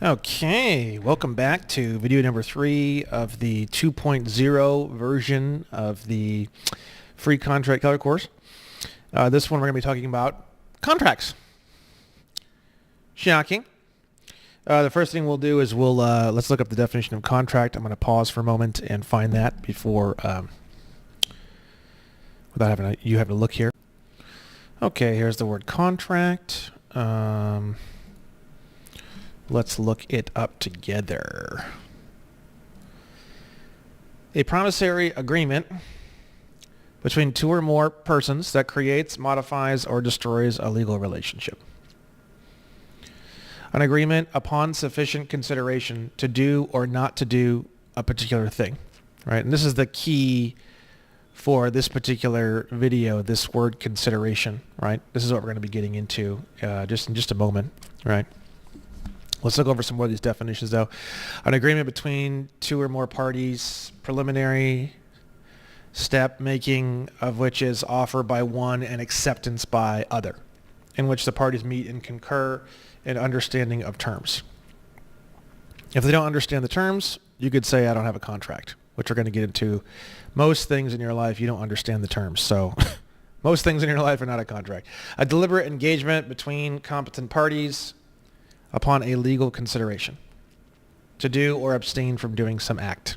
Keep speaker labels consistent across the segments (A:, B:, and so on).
A: Okay, welcome back to video number 3 of the 2.0 version of the free contract color course. This one we're going to be talking about contracts. Shocking. The first thing we'll do is let's look up the definition of contract. I'm going to pause for a moment and find that before without having you have to look here. Okay, here's the word contract. Let's look it up together. A promissory agreement between two or more persons that creates, modifies, or destroys a legal relationship. An agreement upon sufficient consideration to do or not to do a particular thing, right? And this is the key for this particular video, this word consideration, right? This is what we're going to be getting into just in just a moment, right? Let's look over some more of these definitions, though. An agreement between two or more parties, preliminary step making of which is offer by one and acceptance by other, in which the parties meet and concur in understanding of terms. If they don't understand the terms, you could say, I don't have a contract, which we're going to get into. Most things in your life, you don't understand the terms. So most things in your life are not a contract. A deliberate engagement between competent parties upon a legal consideration to do or abstain from doing some act.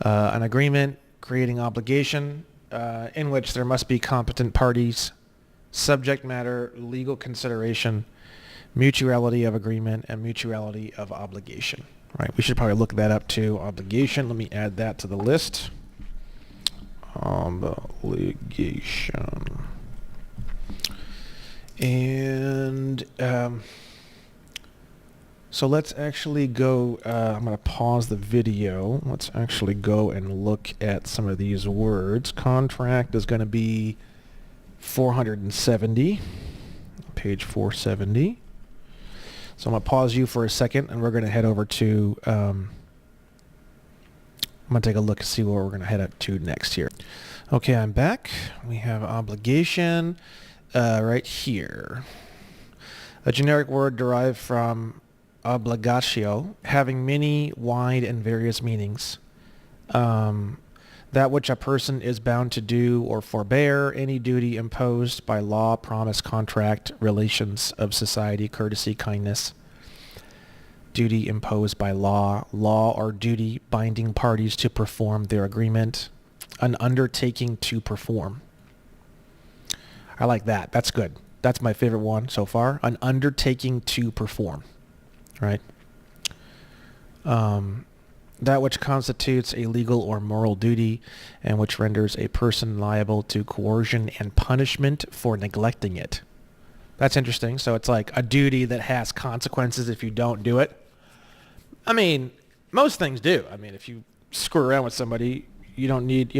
A: An agreement creating obligation in which there must be competent parties, subject matter, legal consideration, mutuality of agreement, and mutuality of obligation. Right? We should probably look that up too. Obligation. Let me add that to the list. Obligation. And so let's actually go, I'm going to pause the video. Let's actually go and look at some of these words. Contract is going to be 470, page 470. So I'm going to pause you for a second, and we're going to head over to, I'm going to take a look and see where we're going to head up to next here. Okay, I'm back. We have obligation right here. A generic word derived from obligatio, having many, wide, and various meanings. That which a person is bound to do or forbear, any duty imposed by law, promise, contract, relations of society, courtesy, kindness. Duty imposed by law or duty binding parties to perform their agreement. An undertaking to perform. I like that. That's good. That's my favorite one so far. An undertaking to perform. Right? That which constitutes a legal or moral duty and which renders a person liable to coercion and punishment for neglecting it. That's interesting. So it's like a duty that has consequences if you don't do it. I mean, most things do. I mean, if you screw around with somebody, you don't need,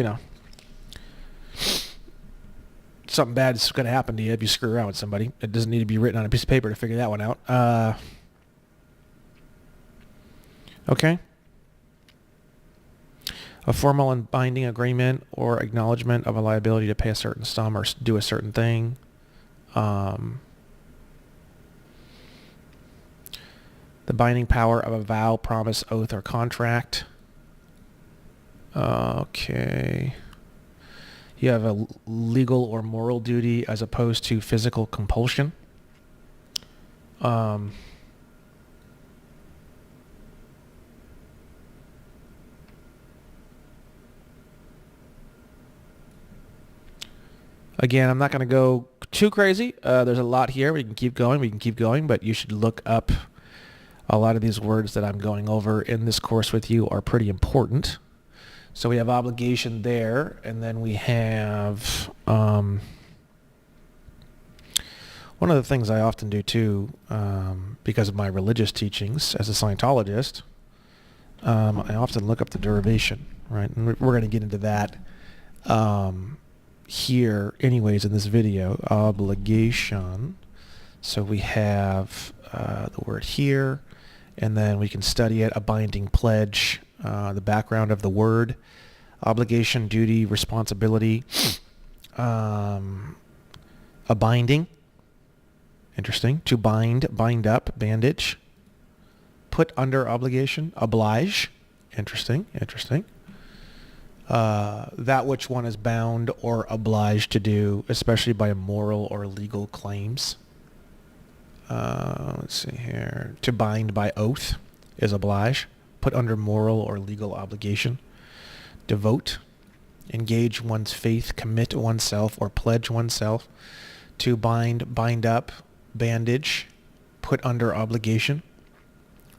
A: something bad is going to happen to you if you screw around with somebody. It doesn't need to be written on a piece of paper to figure that one out. Okay. A formal and binding agreement or acknowledgement of a liability to pay a certain sum or do a certain thing. The binding power of a vow, promise, oath, or contract. Okay. You have a legal or moral duty as opposed to physical compulsion. Again, I'm not going to go too crazy. There's a lot here. We can keep going, but you should look up a lot of these words that I'm going over in this course with you are pretty important. So we have obligation there, and then we have one of the things I often do too, because of my religious teachings as a Scientologist, I often look up the derivation, right? And we're going to get into that here anyways in this video. Obligation. So we have the word here, and then we can study it. A binding pledge, the background of the word, obligation, duty, responsibility, a binding, interesting, to bind, bind up, bandage, put under obligation, oblige. Interesting. That which one is bound or obliged to do, especially by moral or legal claims. Let's see here. To bind by oath is oblige. Put under moral or legal obligation. Devote. Engage one's faith, commit oneself, or pledge oneself. To bind up, bandage, put under obligation,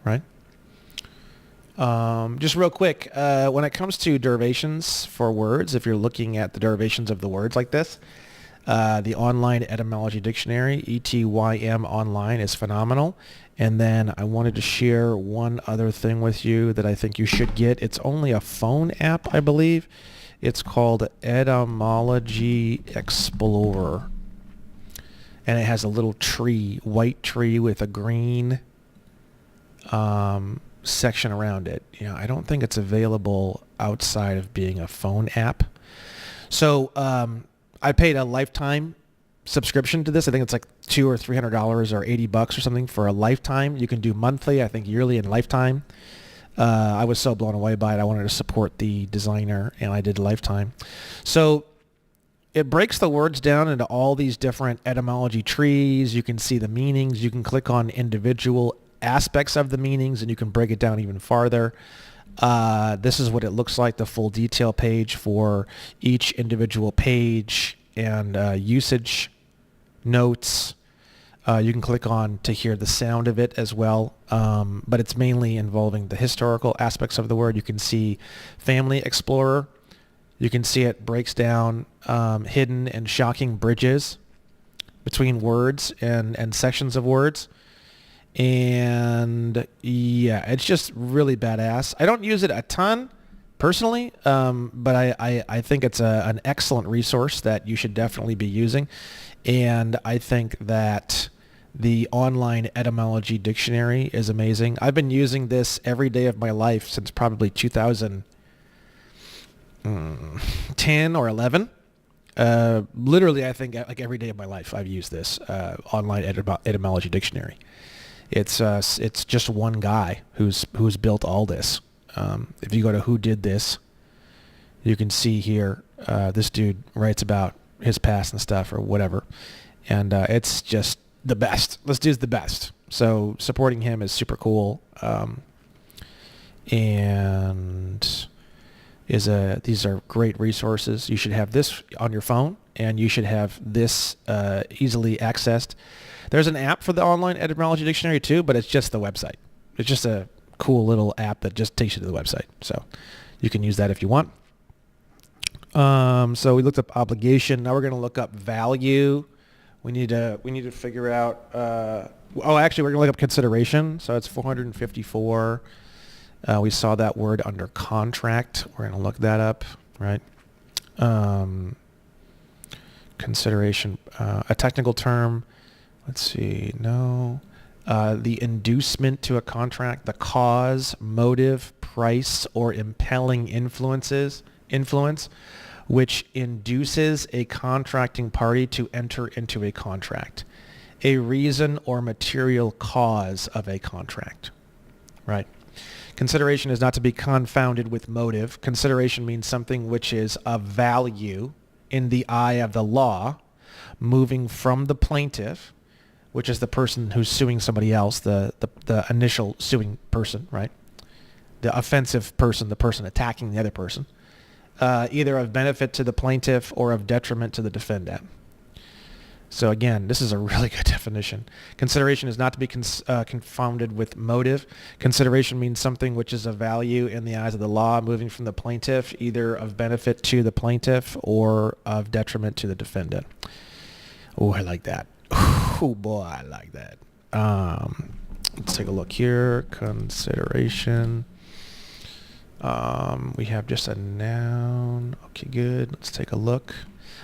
A: right? Just real quick, when it comes to derivations for words, if you're looking at the derivations of the words like this, the online etymology dictionary, ETYM online, is phenomenal. And then I wanted to share one other thing with you that I think you should get. It's only a phone app, I believe. It's called Etymology Explorer. And it has a little tree, white tree with a green section around it. I don't think it's available outside of being a phone app. So I paid a lifetime subscription to this. I think it's like $200 or $300 or $80 or something for a lifetime. You can do monthly, I think yearly and lifetime. I was so blown away by it. I wanted to support the designer, and I did lifetime. So it breaks the words down into all these different etymology trees. You can see the meanings. You can click on individual aspects of the meanings, and you can break it down even farther. This is what it looks like, the full detail page for each individual page, and usage notes. You can click on to hear the sound of it as well, but it's mainly involving the historical aspects of the word. You can see Family Explorer. You can see it breaks down hidden and shocking bridges between words and sections of words. And yeah, it's just really badass. I don't use it a ton personally, but I think it's an excellent resource that you should definitely be using. And I think that the online etymology dictionary is amazing. I've been using this every day of my life since probably 2010 or 11. Literally, I think like every day of my life I've used this online etymology dictionary. It's just one guy who's built all this. If you go to Who Did This, you can see here this dude writes about his past and stuff or whatever, and it's just the best. This dude's the best. So supporting him is super cool, and these are great resources. You should have this on your phone, and you should have this easily accessed. There's an app for the online etymology dictionary too, but it's just the website. It's just a cool little app that just takes you to the website. So you can use that if you want. So we looked up obligation. Now we're going to look up value. We need to figure out. Actually, we're going to look up consideration. So it's 454. We saw that word under contract. We're going to look that up, right? Consideration, a technical term. Let's see. No. The inducement to a contract, the cause, motive, price, or impelling influence, which induces a contracting party to enter into a contract. A reason or material cause of a contract, right? Consideration is not to be confounded with motive. Consideration means something which is of value in the eye of the law, moving from the plaintiff, which is the person who's suing somebody else, the initial suing person, right? The offensive person, the person attacking the other person, either of benefit to the plaintiff or of detriment to the defendant. So again, this is a really good definition. Consideration is not to be confounded with motive. Consideration means something which is of value in the eyes of the law, moving from the plaintiff, either of benefit to the plaintiff or of detriment to the defendant. Oh, I like that. Oh boy, I like that. Let's take a look here. Consideration. We have just a noun. Okay, good. Let's take a look.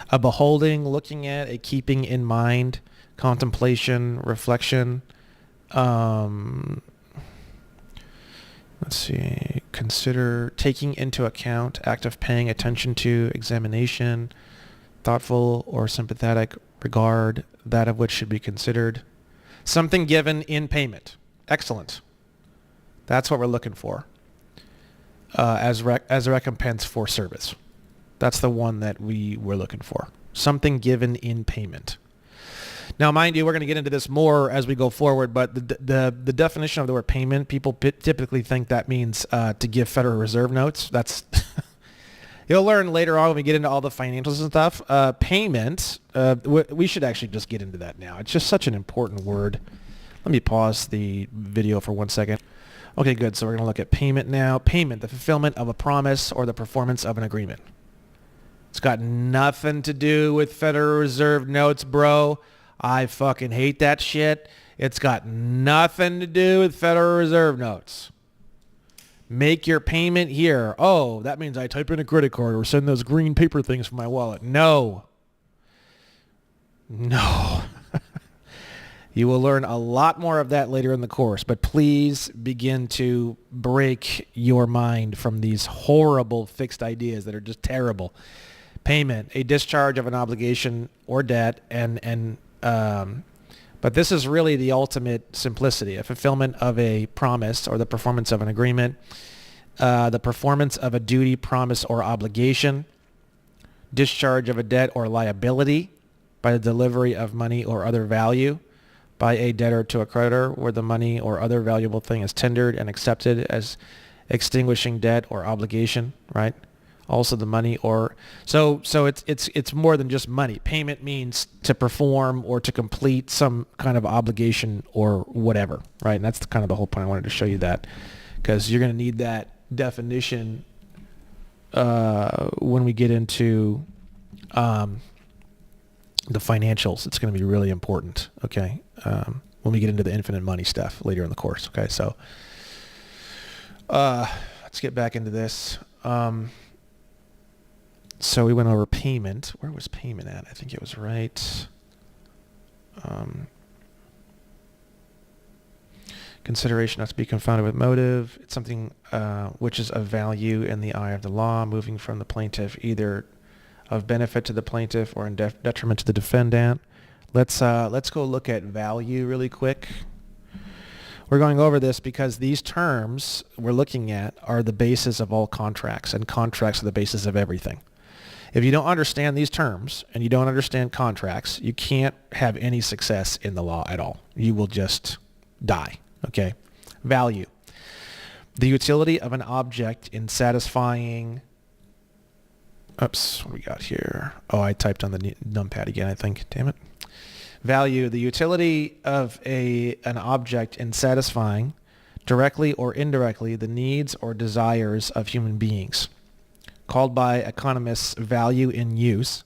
A: A beholding, looking at, a keeping in mind, contemplation, reflection. Let's see. Consider, taking into account, act of paying attention to, examination, thoughtful or sympathetic regard, that of which should be considered. Something given in payment. Excellent. That's what we're looking for as a recompense for service. That's the one that we were looking for. Something given in payment. Now, mind you, we're going to get into this more as we go forward, but the definition of the word payment, people typically think that means to give Federal Reserve notes. That's you'll learn later on when we get into all the financials and stuff. Payment, we should actually just get into that now. It's just such an important word. Let me pause the video for 1 second. Okay, good. So we're going to look at payment now. Payment, the fulfillment of a promise or the performance of an agreement. It's got nothing to do with Federal Reserve notes, bro. I fucking hate that shit. It's got nothing to do with Federal Reserve notes. Make your payment here. Oh, that means I type in a credit card or send those green paper things from my wallet. No. You will learn a lot more of that later in the course, but please begin to break your mind from these horrible fixed ideas that are just terrible. Payment, a discharge of an obligation or debt, but this is really the ultimate simplicity, a fulfillment of a promise or the performance of an agreement, the performance of a duty, promise, or obligation, discharge of a debt or liability by the delivery of money or other value by a debtor to a creditor where the money or other valuable thing is tendered and accepted as extinguishing debt or obligation, right? Also the money or so it's more than just money. Payment means to perform or to complete some kind of obligation or whatever, right? And that's kind of the whole point. I wanted to show you that because you're going to need that definition when we get into the financials. It's going to be really important, okay? When we get into the infinite money stuff later in the course, okay? So let's get back into this. So we went over payment. Where was payment at? I think it was right. Consideration not to be confounded with motive. It's something which is of value in the eye of the law, moving from the plaintiff, either of benefit to the plaintiff or in detriment to the defendant. Let's go look at value really quick. We're going over this because these terms we're looking at are the basis of all contracts, and contracts are the basis of everything. If you don't understand these terms and you don't understand contracts, you can't have any success in the law at all. You will just die, okay? Value. The utility of an object in satisfying... Oops, what do we got here? Oh, I typed on the numpad again, I think. Damn it. Value, the utility of an object in satisfying, directly or indirectly, the needs or desires of human beings, called by economists value in use,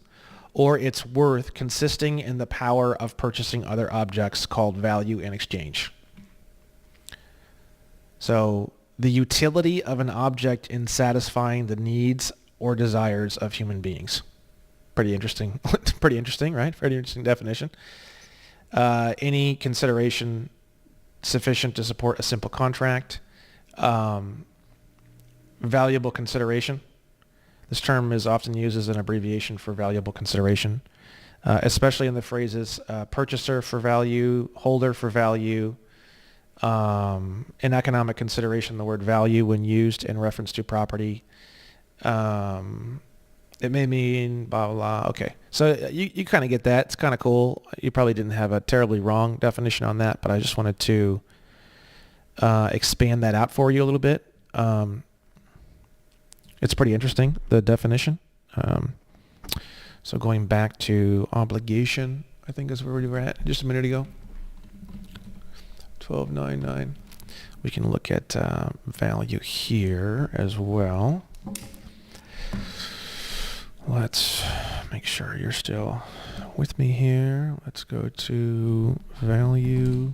A: or its worth consisting in the power of purchasing other objects, called value in exchange. So the utility of an object in satisfying the needs or desires of human beings. Pretty interesting. Pretty interesting, right? Pretty interesting definition. Any consideration sufficient to support a simple contract. Valuable consideration. This term is often used as an abbreviation for valuable consideration, especially in the phrases purchaser for value, holder for value. In economic consideration, the word value, when used in reference to property, it may mean blah, blah, blah. Okay. So you kind of get that. It's kind of cool. You probably didn't have a terribly wrong definition on that, but I just wanted to expand that out for you a little bit. It's pretty interesting, the definition. So going back to obligation, I think is where we were at just a minute ago. 1299. We can look at value here as well. Let's make sure you're still with me here. Let's go to value.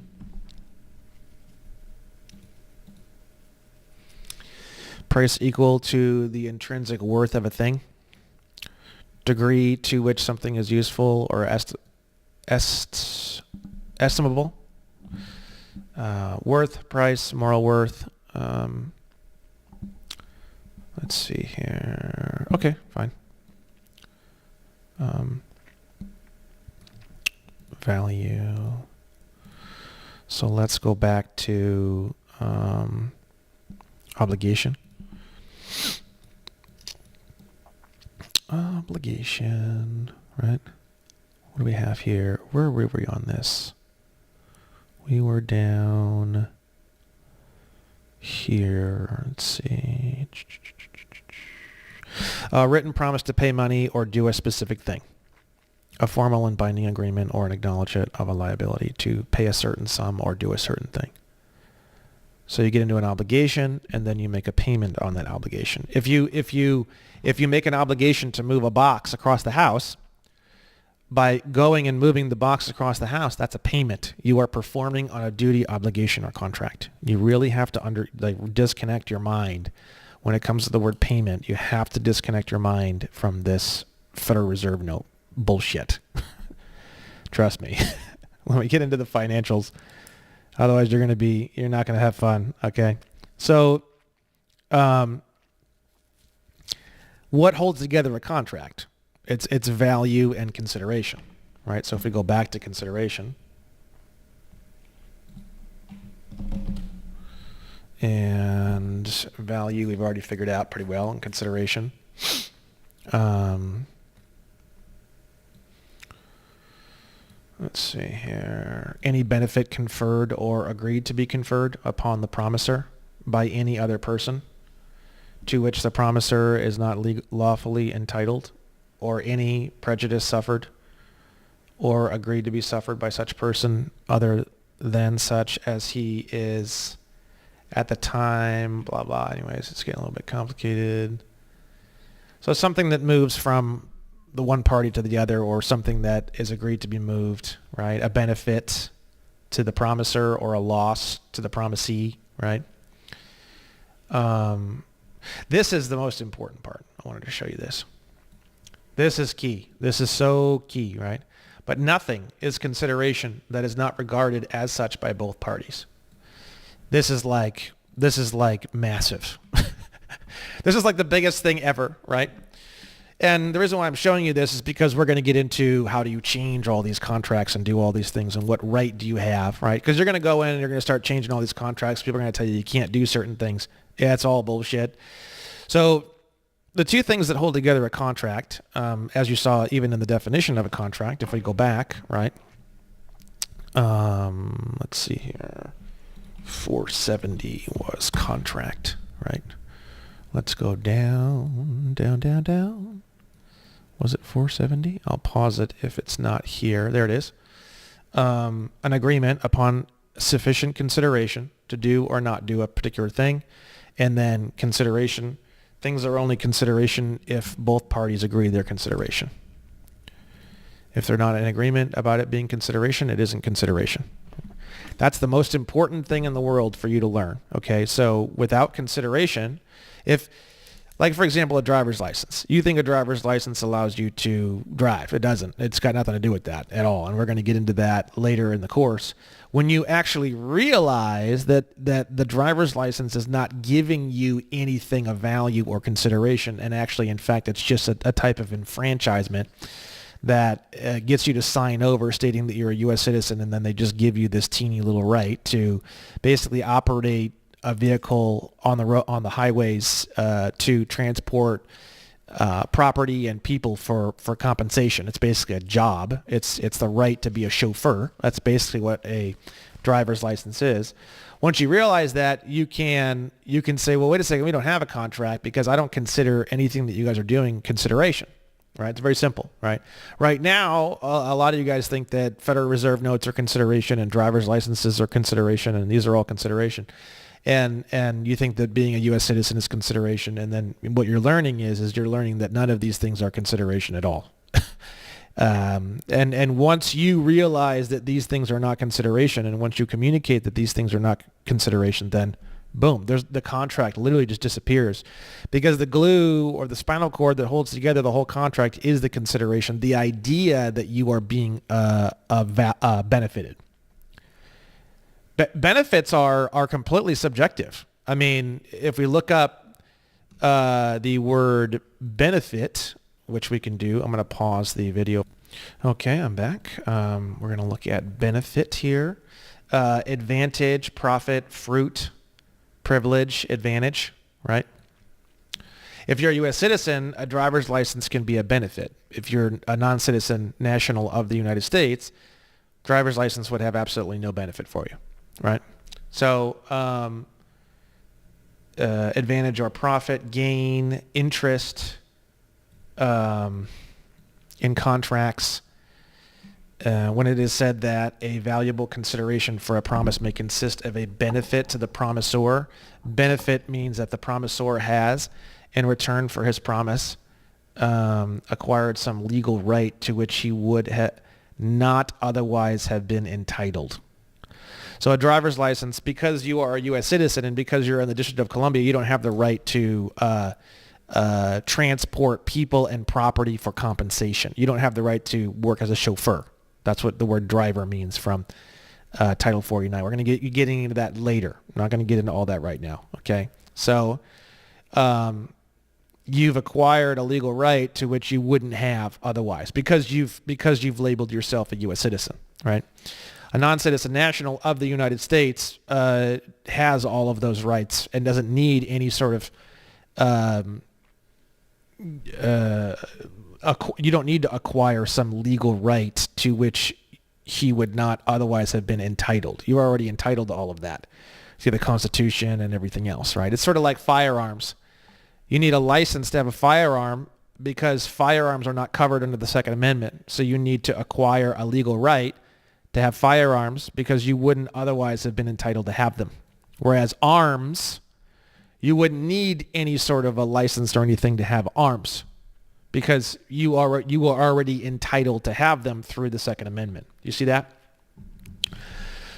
A: Price equal to the intrinsic worth of a thing. Degree to which something is useful or estimable. Worth, price, moral worth. Let's see here. Okay, fine. Value. So let's go back to Obligation. Obligation, right? What do we have here? Where were we on this? We were down here. Let's see. Written promise to pay money or do a specific thing. A formal and binding agreement or an acknowledgement of a liability to pay a certain sum or do a certain thing. So you get into an obligation and then you make a payment on that obligation. If you make an obligation to move a box across the house, by going and moving the box across the house, that's a payment. You are performing on a duty, obligation, or contract. You really have to disconnect your mind when it comes to the word payment. You have to disconnect your mind from this Federal Reserve note bullshit. Trust me. When we get into the financials, otherwise you're not going to have fun. Okay. So, what holds together a contract? It's value and consideration, right? So if we go back to consideration, and value we've already figured out pretty well, and consideration. Let's see here. Any benefit conferred or agreed to be conferred upon the promisor by any other person to which the promisor is not lawfully entitled, or any prejudice suffered or agreed to be suffered by such person other than such as he is at the time, blah, blah. Anyways, it's getting a little bit complicated. So something that moves from the one party to the other, or something that is agreed to be moved, right? A benefit to the promisor or a loss to the promisee, right? This is the most important part. I wanted to show you this. This is key. This is so key, right? But nothing is consideration that is not regarded as such by both parties. This is like massive. This is like the biggest thing ever, right? And the reason why I'm showing you this is because we're going to get into how do you change all these contracts and do all these things, and what right do you have, right? Because you're going to go in and you're going to start changing all these contracts. People are going to tell you can't do certain things. Yeah, it's all bullshit. So the two things that hold together a contract, as you saw even in the definition of a contract, if we go back, right? Let's see here. 470 was contract, right? Let's go down, down, down, down. Was it 470? I'll pause it if it's not here. There it is. An agreement upon sufficient consideration to do or not do a particular thing. And then consideration. Things are only consideration if both parties agree they're consideration. If they're not in agreement about it being consideration, it isn't consideration. That's the most important thing in the world for you to learn. Okay, so without consideration, if, like for example, a driver's license, you think a driver's license allows you to drive. It doesn't. It's got nothing to do with that at all. And we're going to get into that later in the course. When you actually realize that the driver's license is not giving you anything of value or consideration, and actually, in fact, it's just a type of enfranchisement that gets you to sign over stating that you're a U.S. citizen, and then they just give you this teeny little right to basically operate a vehicle on the highways to transport property and people for compensation. It's basically a job. It's the right to be a chauffeur. That's basically what a driver's license is. Once you realize that, you can say, well, wait a second, we don't have a contract because I don't consider anything that you guys are doing consideration. Right? It's very simple, right? Right now, a lot of you guys think that Federal Reserve notes are consideration and driver's licenses are consideration, and these are all consideration. And you think that being a U.S. citizen is consideration, and then what you're learning is you're learning that none of these things are consideration at all. And once you realize that these things are not consideration, and once you communicate that these things are not consideration, then boom, the contract literally just disappears, because the glue or the spinal cord that holds together the whole contract is the consideration, the idea that you are being benefited. Benefits are completely subjective. I mean, if we look up the word benefit, which we can do, I'm going to pause the video. Okay, I'm back. We're going to look at benefit here. Advantage, profit, fruit, privilege, advantage, right? If you're a U.S. citizen, a driver's license can be a benefit. If you're a non-citizen national of the United States, driver's license would have absolutely no benefit for you, right? So advantage or profit, gain, interest in contracts. When it is said that a valuable consideration for a promise may consist of a benefit to the promisor, benefit means that the promisor has, in return for his promise, acquired some legal right to which he would not otherwise have been entitled. So a driver's license, because you are a U.S. citizen and because you're in the District of Columbia, you don't have the right to transport people and property for compensation. You don't have the right to work as a chauffeur. That's what the word driver means from Title 49. We're going to get getting into that later. I'm not going to get into all that right now. Okay. So you've acquired a legal right to which you wouldn't have otherwise because you've labeled yourself a U.S. citizen, right? A non-citizen national of the United States has all of those rights and doesn't need any sort of you don't need to acquire some legal right to which he would not otherwise have been entitled. You're already entitled to all of that. See the Constitution and everything else, right? It's sort of like firearms. You need a license to have a firearm because firearms are not covered under the Second Amendment. So you need to acquire a legal right to have firearms because you wouldn't otherwise have been entitled to have them. Whereas arms, you wouldn't need any sort of a license or anything to have arms because you are already entitled to have them through the Second Amendment. You see that?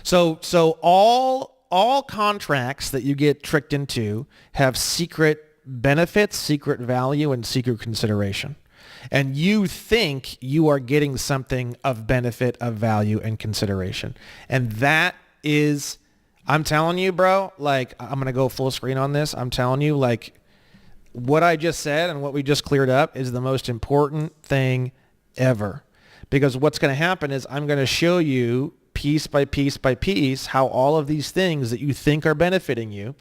A: So all contracts that you get tricked into have secret benefits, secret value, and secret consideration. And you think you are getting something of benefit, of value, and consideration. And that is, I'm telling you, bro, like, I'm going to go full screen on this. I'm telling you, like, what I just said and what we just cleared up is the most important thing ever. Because what's going to happen is I'm going to show you piece by piece by piece how all of these things that you think are benefiting you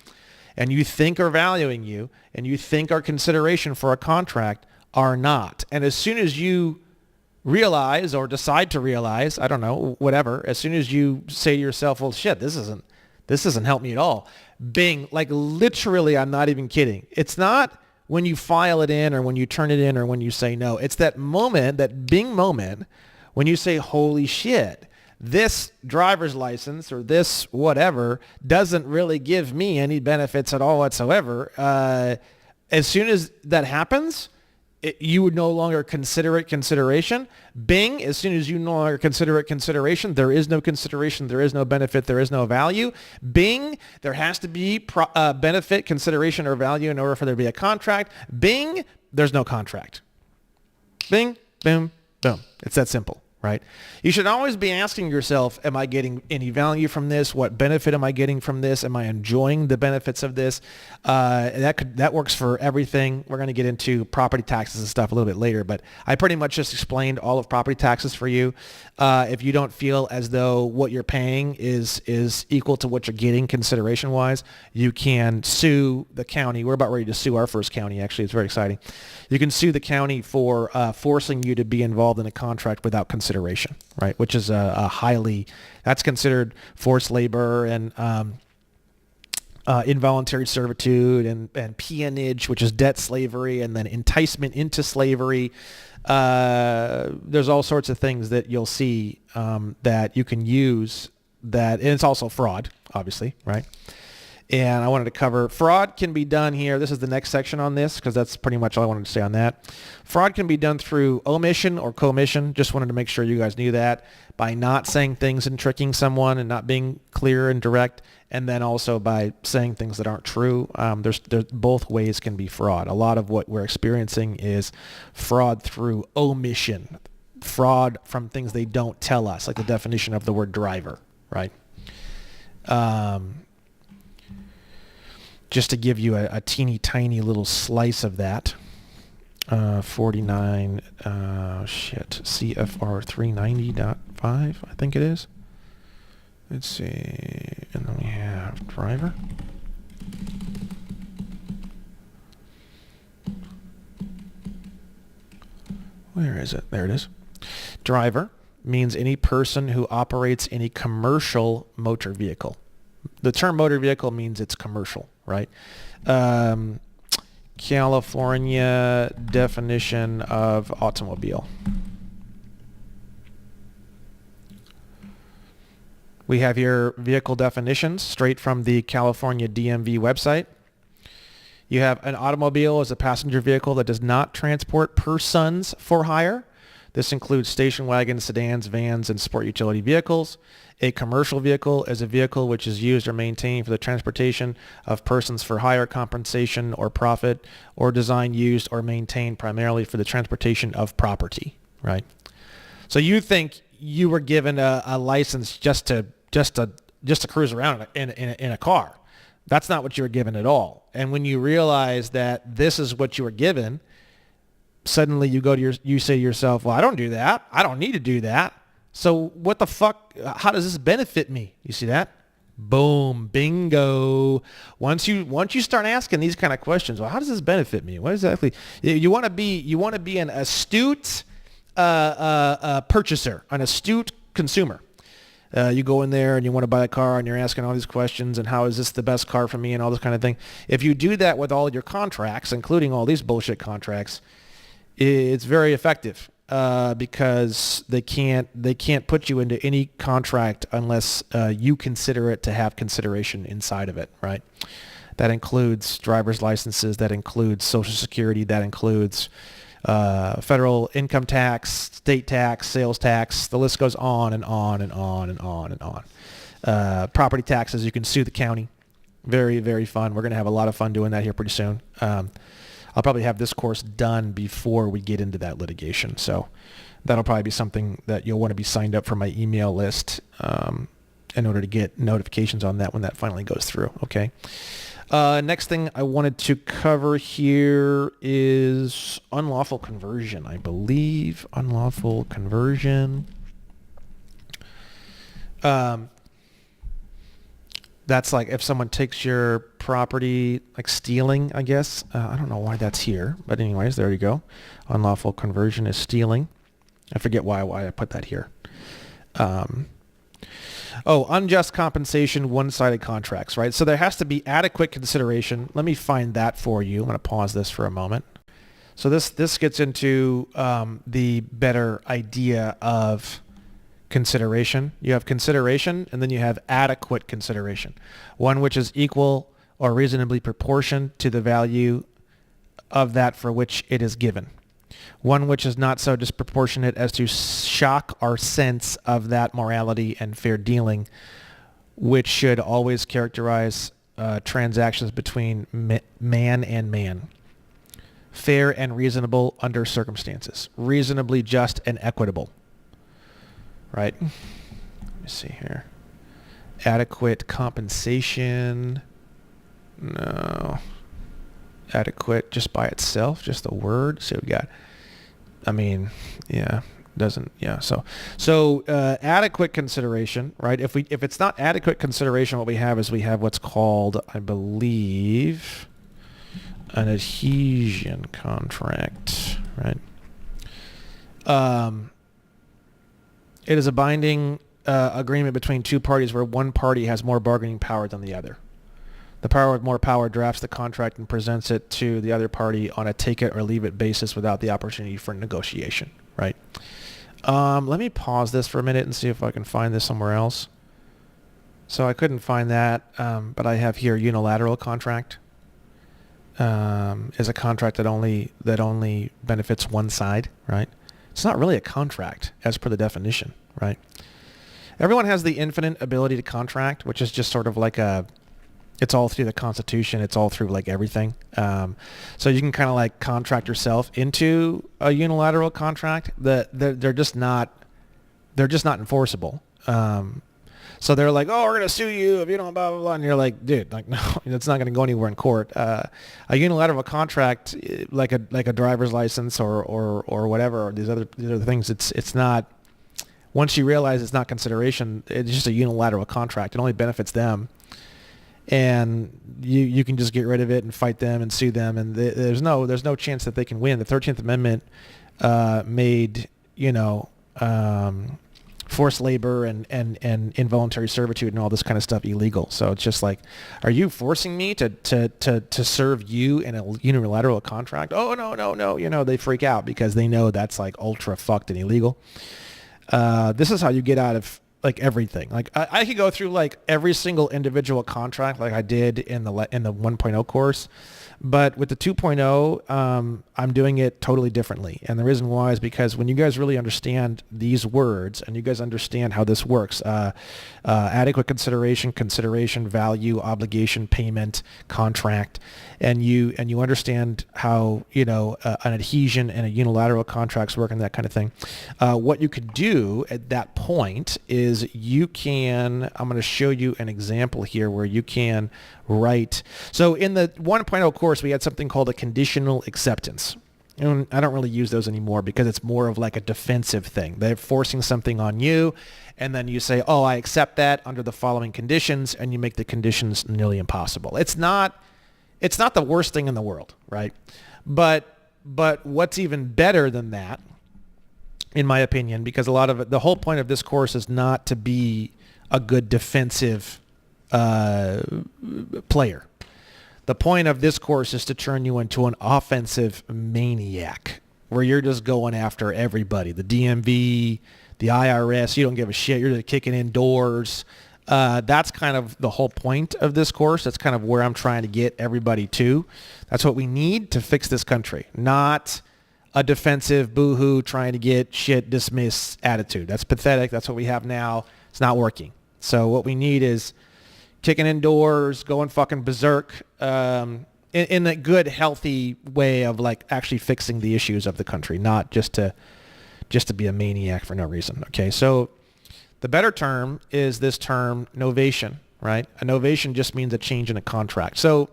A: and you think are valuing you and you think are consideration for a contract are not. And as soon as you realize or decide to realize, I don't know, whatever, as soon as you say to yourself, well, shit, this doesn't help me at all. Bing, like literally, I'm not even kidding. It's not when you file it in or when you turn it in or when you say no. It's that moment, that Bing moment, when you say, holy shit, this driver's license or this whatever doesn't really give me any benefits at all whatsoever. As soon as that happens, you would no longer consider it consideration. Bing, as soon as you no longer consider it consideration, there is no consideration, there is no benefit, there is no value. Bing, there has to be benefit, consideration, or value in order for there to be a contract. Bing, there's no contract. Bing, boom, boom. It's that simple, right? You should always be asking yourself, am I getting any value from this? What benefit am I getting from this? Am I enjoying the benefits of this? That works for everything. We're going to get into property taxes and stuff a little bit later, but I pretty much just explained all of property taxes for you. If you don't feel as though what you're paying is equal to what you're getting consideration-wise, you can sue the county. We're about ready to sue our first county, actually. It's very exciting. You can sue the county for forcing you to be involved in a contract without consideration, right? Which is that's considered forced labor and involuntary servitude and peonage, which is debt slavery, and then enticement into slavery. There's all sorts of things that you'll see that you can use and it's also fraud, obviously, right? And I wanted to cover fraud can be done here. This is the next section on this because that's pretty much all I wanted to say on that. Fraud can be done through omission or commission. Just wanted to make sure you guys knew that by not saying things and tricking someone and not being clear and direct, and then also by saying things that aren't true. There's both ways can be fraud. A lot of what we're experiencing is fraud through omission, fraud from things they don't tell us, like the definition of the word driver, right? Just to give you a teeny tiny little slice of that, 49, CFR 390.5, I think it is. Let's see, and then we have driver. Where is it? There it is. Driver means any person who operates any commercial motor vehicle. The term motor vehicle means it's commercial, right? California definition of automobile. We have here vehicle definitions straight from the California DMV website. You have an automobile as a passenger vehicle that does not transport persons for hire. This includes station wagons, sedans, vans, and sport utility vehicles. A commercial vehicle is a vehicle which is used or maintained for the transportation of persons for hire, compensation, or profit, or designed, used, or maintained primarily for the transportation of property, right? So you think you were given a license just to cruise around in a car. That's not what you were given at all. And when you realize that this is what you were given, suddenly you say to yourself, well, I don't do that. I don't need to do that. So what the fuck? How does this benefit me? You see that? Boom, bingo. Once you start asking these kind of questions, well, how does this benefit me? What exactly? You want to be an astute purchaser, an astute consumer. You go in there and you want to buy a car and you're asking all these questions and how is this the best car for me and all this kind of thing. If you do that with all your contracts, including all these bullshit contracts, it's very effective because they can't put you into any contract unless you consider it to have consideration inside of it, right? That includes driver's licenses, that includes Social Security, that includes federal income tax, state tax, sales tax. The list goes on and on and on and on and on. Property taxes, you can sue the county. Very, very fun. We're going to have a lot of fun doing that here pretty soon. I'll probably have this course done before we get into that litigation. So that'll probably be something that you'll want to be signed up for my email list in order to get notifications on that when that finally goes through. Okay. Next thing I wanted to cover here is unlawful conversion. I believe unlawful conversion. That's like if someone takes your property, like stealing, I guess. I don't know why that's here, but anyways, there you go. Unlawful conversion is stealing. I forget why I put that here. Unjust compensation, one-sided contracts, right? So there has to be adequate consideration. Let me find that for you. I'm going to pause this for a moment. So this gets into the better idea of consideration. You have consideration, and then you have adequate consideration, one which is equal or reasonably proportioned to the value of that for which it is given. One which is not so disproportionate as to shock our sense of that morality and fair dealing, which should always characterize transactions between man and man. Fair and reasonable under circumstances. Reasonably just and equitable. Right? Let me see here. Adequate compensation. No. Adequate just by itself, just the word. So we got, So adequate consideration, right? If it's not adequate consideration, what we have is we have what's called, I believe, an adhesion contract, right? It is a binding agreement between two parties where one party has more bargaining power than the other. The power with more power drafts the contract and presents it to the other party on a take it or leave it basis without the opportunity for negotiation, right? Let me pause this for a minute and see if I can find this somewhere else. So I couldn't find that, but I have here unilateral contract is a contract that only benefits one side, right? It's not really a contract as per the definition, right? Everyone has the infinite ability to contract, which is just sort of like it's all through the Constitution. It's all through like everything. So you can kind of like contract yourself into a unilateral contract that they're just not enforceable. So they're like, oh, we're going to sue you if you don't blah, blah, blah. And you're like, dude, like, no, it's not going to go anywhere in court. A unilateral contract, like a driver's license or whatever, or these other things, it's not, once you realize it's not consideration, it's just a unilateral contract. It only benefits them. And you can just get rid of it and fight them and sue them. And there's no chance that they can win. The 13th Amendment made, forced labor and involuntary servitude and all this kind of stuff illegal. So it's just like, are you forcing me to serve you in a unilateral contract? Oh, no. They freak out because they know that's like ultra fucked and illegal. This is how you get out of like everything. Like I could go through like every single individual contract like I did in the 1.0 course. But with the 2.0, I'm doing it totally differently. And the reason why is because when you guys really understand these words and you guys understand how this works, adequate consideration, value, obligation, payment, contract, and you understand how, an adhesion and a unilateral contracts work and that kind of thing, what you could do at that point is I'm going to show you an example here where you can write. So in the 1.0 course, we had something called a conditional acceptance. And I don't really use those anymore because it's more of like a defensive thing. They're forcing something on you, and then you say, oh, I accept that under the following conditions, and you make the conditions nearly impossible. It's not the worst thing in the world, right? But what's even better than that, in my opinion, because a lot of it, the whole point of this course is not to be a good defensive player. The point of this course is to turn you into an offensive maniac where you're just going after everybody. The DMV, the IRS, you don't give a shit. You're just kicking in doors. That's kind of the whole point of this course. That's kind of where I'm trying to get everybody to. That's what we need to fix this country, not a defensive boohoo trying to get shit dismissed attitude. That's pathetic. That's what we have now. It's not working. So what we need is kicking indoors, going fucking berserk, in a good, healthy way of like actually fixing the issues of the country, not just to be a maniac for no reason. Okay, so the better term is this term novation, right? A novation just means a change in a contract. So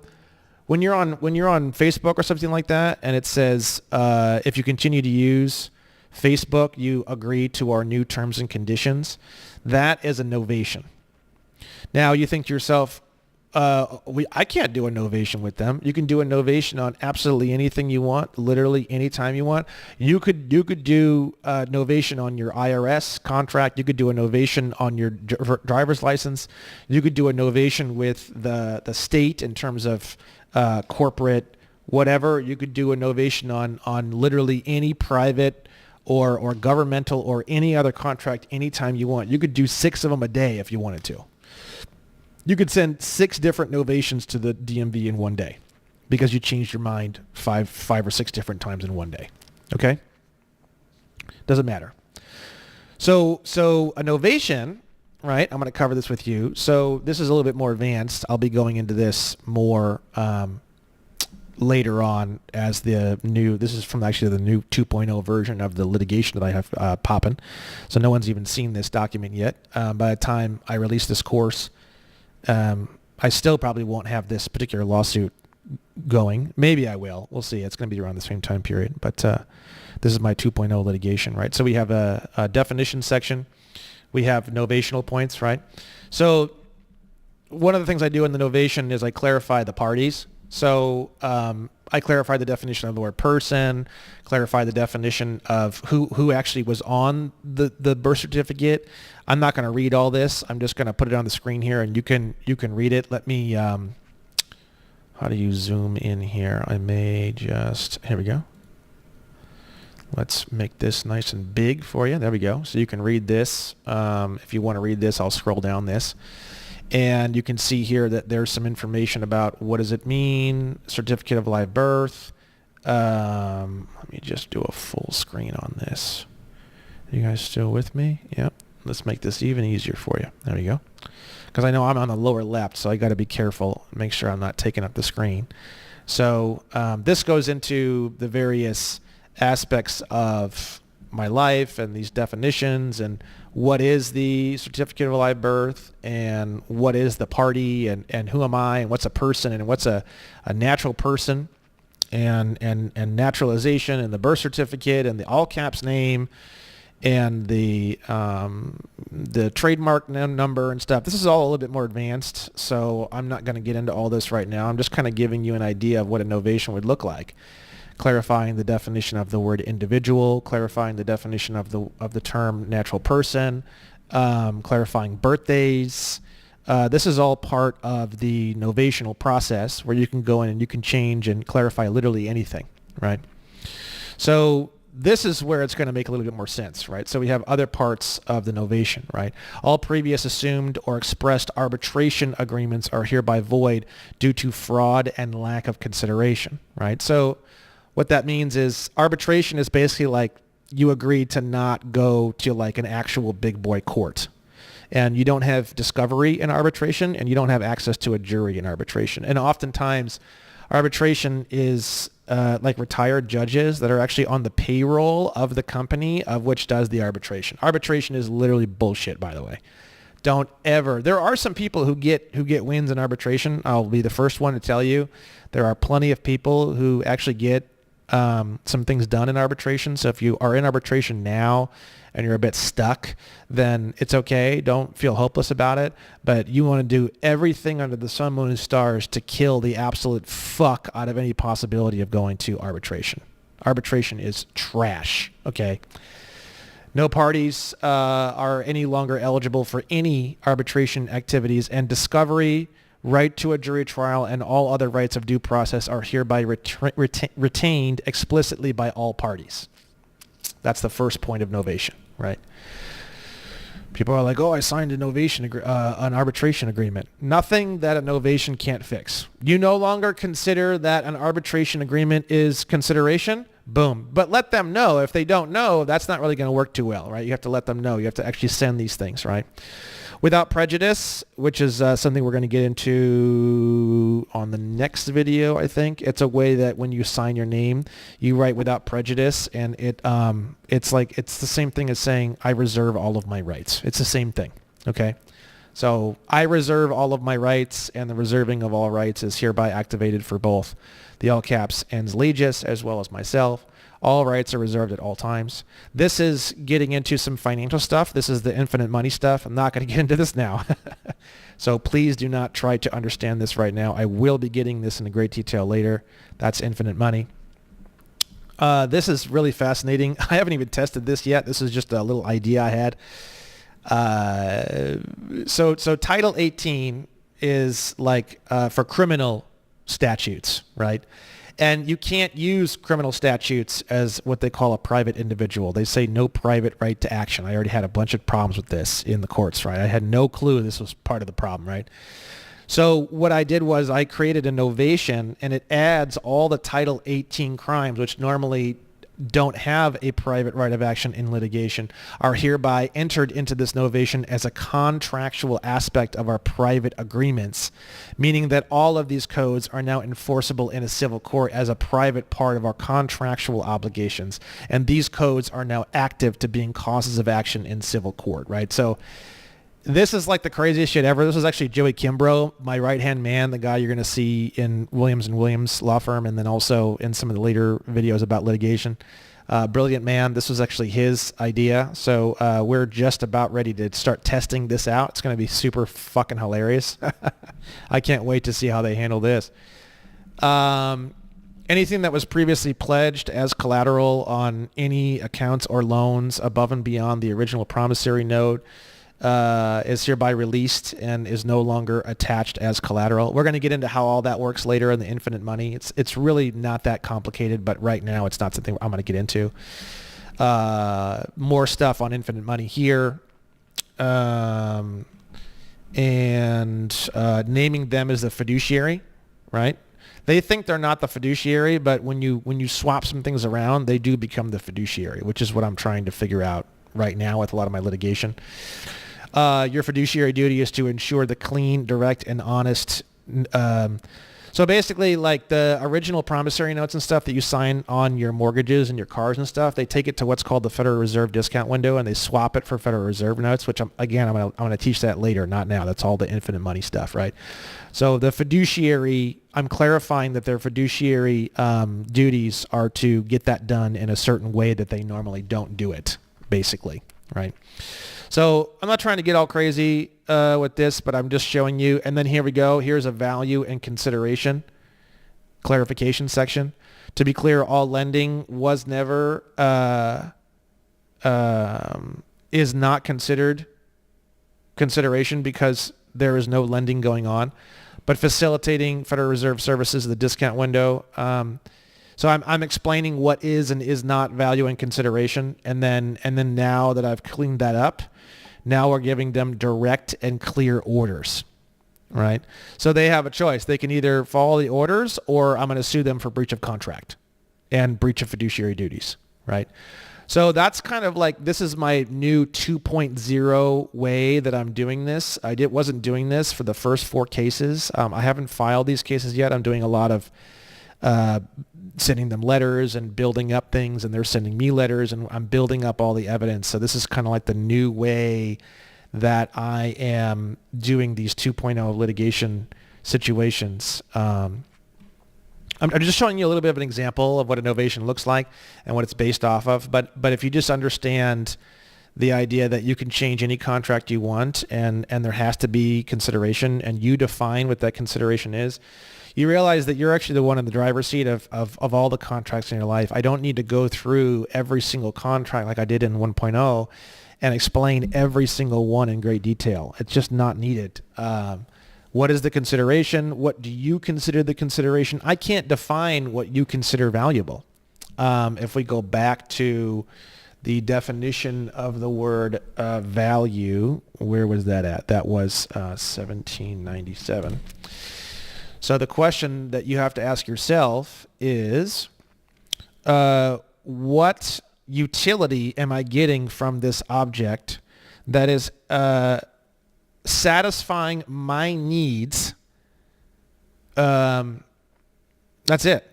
A: when you're on Facebook or something like that, and it says if you continue to use Facebook, you agree to our new terms and conditions. That is a novation. Now you think to yourself, I can't do a novation with them. You can do a novation on absolutely anything you want, literally anytime you want. You could do a novation on your IRS contract. You could do a novation on your driver's license. You could do a novation with the state in terms of corporate whatever. You could do a novation on literally any private or governmental or any other contract anytime you want. You could do 6 of them a day if you wanted to. You could send 6 different novations to the DMV in one day because you changed your mind five or 6 different times in one day. Okay? Doesn't matter. So a novation, right? I'm going to cover this with you. So this is a little bit more advanced. I'll be going into this more later on as this is from actually the new 2.0 version of the litigation that I have popping. So no one's even seen this document yet. By the time I release this course, I still probably won't have this particular lawsuit going. Maybe I will. We'll see. It's going to be around the same time period. But this is my 2.0 litigation, right? So we have a definition section. We have novational points, right? So one of the things I do in the novation is I clarify the parties. So I clarify the definition of the word person, clarify the definition of who actually was on the birth certificate. I'm not going to read all this. I'm just going to put it on the screen here, and you can read it. Let me, how do you zoom in here? I may just, here we go. Let's make this nice and big for you. There we go. So you can read this. If you want to read this, I'll scroll down this. And you can see here that there's some information about what does it mean, certificate of live birth. Let me just do a full screen on this. Are you guys still with me? Yep. Let's make this even easier for you. There we go. Because I know I'm on the lower left, so I got to be careful, make sure I'm not taking up the screen. So this goes into the various aspects of my life and these definitions and what is the certificate of live birth and what is the party and who am I and what's a person and what's a natural person and naturalization and the birth certificate and the all caps name and the trademark number and stuff. This is all a little bit more advanced, so I'm not going to get into all this right now. I'm just kind of giving you an idea of what a novation would look like. clarifying the definition of the word individual, clarifying the definition of the term natural person, clarifying birthdays. This is all part of the novational process where you can go in and you can change and clarify literally anything, right? So this is where it's going to make a little bit more sense, right? So we have other parts of the novation, right? All previous assumed or expressed arbitration agreements are hereby void due to fraud and lack of consideration, right? So what that means is arbitration is basically like you agreed to not go to like an actual big boy court. And you don't have discovery in arbitration, and you don't have access to a jury in arbitration. And oftentimes arbitration is like retired judges that are actually on the payroll of the company of which does the arbitration. Arbitration is literally bullshit, by the way. Don't ever. There are some people who get wins in arbitration. I'll be the first one to tell you. There are plenty of people who actually get some things done in arbitration. So if you are in arbitration now and you're a bit stuck, then it's okay. Don't feel hopeless about it. But you want to do everything under the sun, moon, and stars to kill the absolute fuck out of any possibility of going to arbitration. Arbitration is trash, okay? No parties are any longer eligible for any arbitration activities, and discovery, right to a jury trial, and all other rights of due process are hereby retained explicitly by all parties. That's the first point of novation, right? People are like, oh, I signed an arbitration agreement. Nothing that a novation can't fix. You no longer consider that an arbitration agreement is consideration? Boom. But let them know. If they don't know, that's not really going to work too well, right? You have to let them know. You have to actually send these things, right? Without prejudice, which is something we're going to get into on the next video, I think. It's a way that when you sign your name, you write without prejudice, and it's the same thing as saying, I reserve all of my rights. It's the same thing, okay? So I reserve all of my rights, and the reserving of all rights is hereby activated for both the all caps ens legis as well as myself. All rights are reserved at all times. This is getting into some financial stuff. This is the infinite money stuff. I'm not going to get into this now. So please do not try to understand this right now. I will be getting this in great detail later. That's infinite money. This is really fascinating. I haven't even tested this yet. This is just a little idea I had. So Title 18 is like for criminal statutes, right? And you can't use criminal statutes as what they call a private individual. They say no private right to action. I already had a bunch of problems with this in the courts, right? I had no clue this was part of the problem, right? So what I did was I created a novation, and it adds all the Title 18 crimes, which normally don't have a private right of action in litigation, are hereby entered into this novation as a contractual aspect of our private agreements, meaning that all of these codes are now enforceable in a civil court as a private part of our contractual obligations. And these codes are now active to being causes of action in civil court, right? So this is like the craziest shit ever. This is actually Joey Kimbrough, my right-hand man, the guy you're going to see in Williams & Williams law firm, and then also in some of the later videos about litigation. Brilliant man. This was actually his idea. So we're just about ready to start testing this out. It's going to be super fucking hilarious. I can't wait to see how they handle this. Anything that was previously pledged as collateral on any accounts or loans above and beyond the original promissory note is hereby released and is no longer attached as collateral. We're going to get into how all that works later in the infinite money. It's really not that complicated, but right now it's not something I'm going to get into. More stuff on infinite money here. And naming them as the fiduciary, right? They think they're not the fiduciary, but when you swap some things around, they do become the fiduciary, which is what I'm trying to figure out right now with a lot of my litigation. Your fiduciary duty is to ensure the clean, direct, and honest. So basically, like the original promissory notes and stuff that you sign on your mortgages and your cars and stuff, they take it to what's called the Federal Reserve discount window, and they swap it for Federal Reserve notes, which I'm going to teach that later, not now. That's all the infinite money stuff, right? So the fiduciary, I'm clarifying that their fiduciary duties are to get that done in a certain way that they normally don't do it, basically, right? So I'm not trying to get all crazy with this, but I'm just showing you. And then here we go. Here's a value and consideration. clarification section. To be clear, all lending was never is not consideration because there is no lending going on, but facilitating Federal Reserve services, the discount window. So I'm explaining what is and is not value and consideration, and then now that I've cleaned that up, now we're giving them direct and clear orders, right? So they have a choice. They can either follow the orders, or I'm going to sue them for breach of contract and breach of fiduciary duties, right? So that's kind of like, this is my new 2.0 way that I'm doing this. I wasn't doing this for the first 4 cases. I haven't filed these cases yet. I'm doing a lot of sending them letters and building up things, and they're sending me letters, and I'm building up all the evidence. So this is kind of like the new way that I am doing these 2.0 litigation situations. I'm just showing you a little bit of an example of what a novation looks like and what it's based off of. But if you just understand the idea that you can change any contract you want, and there has to be consideration, and you define what that consideration is, you realize that you're actually the one in the driver's seat of all the contracts in your life. I don't need to go through every single contract like I did in 1.0 and explain every single one in great detail. It's just not needed. What is the consideration? What do you consider the consideration? I can't define what you consider valuable. If we go back to the definition of the word value, where was that at? That was 1797. So the question that you have to ask yourself is, what utility am I getting from this object that is satisfying my needs? That's it.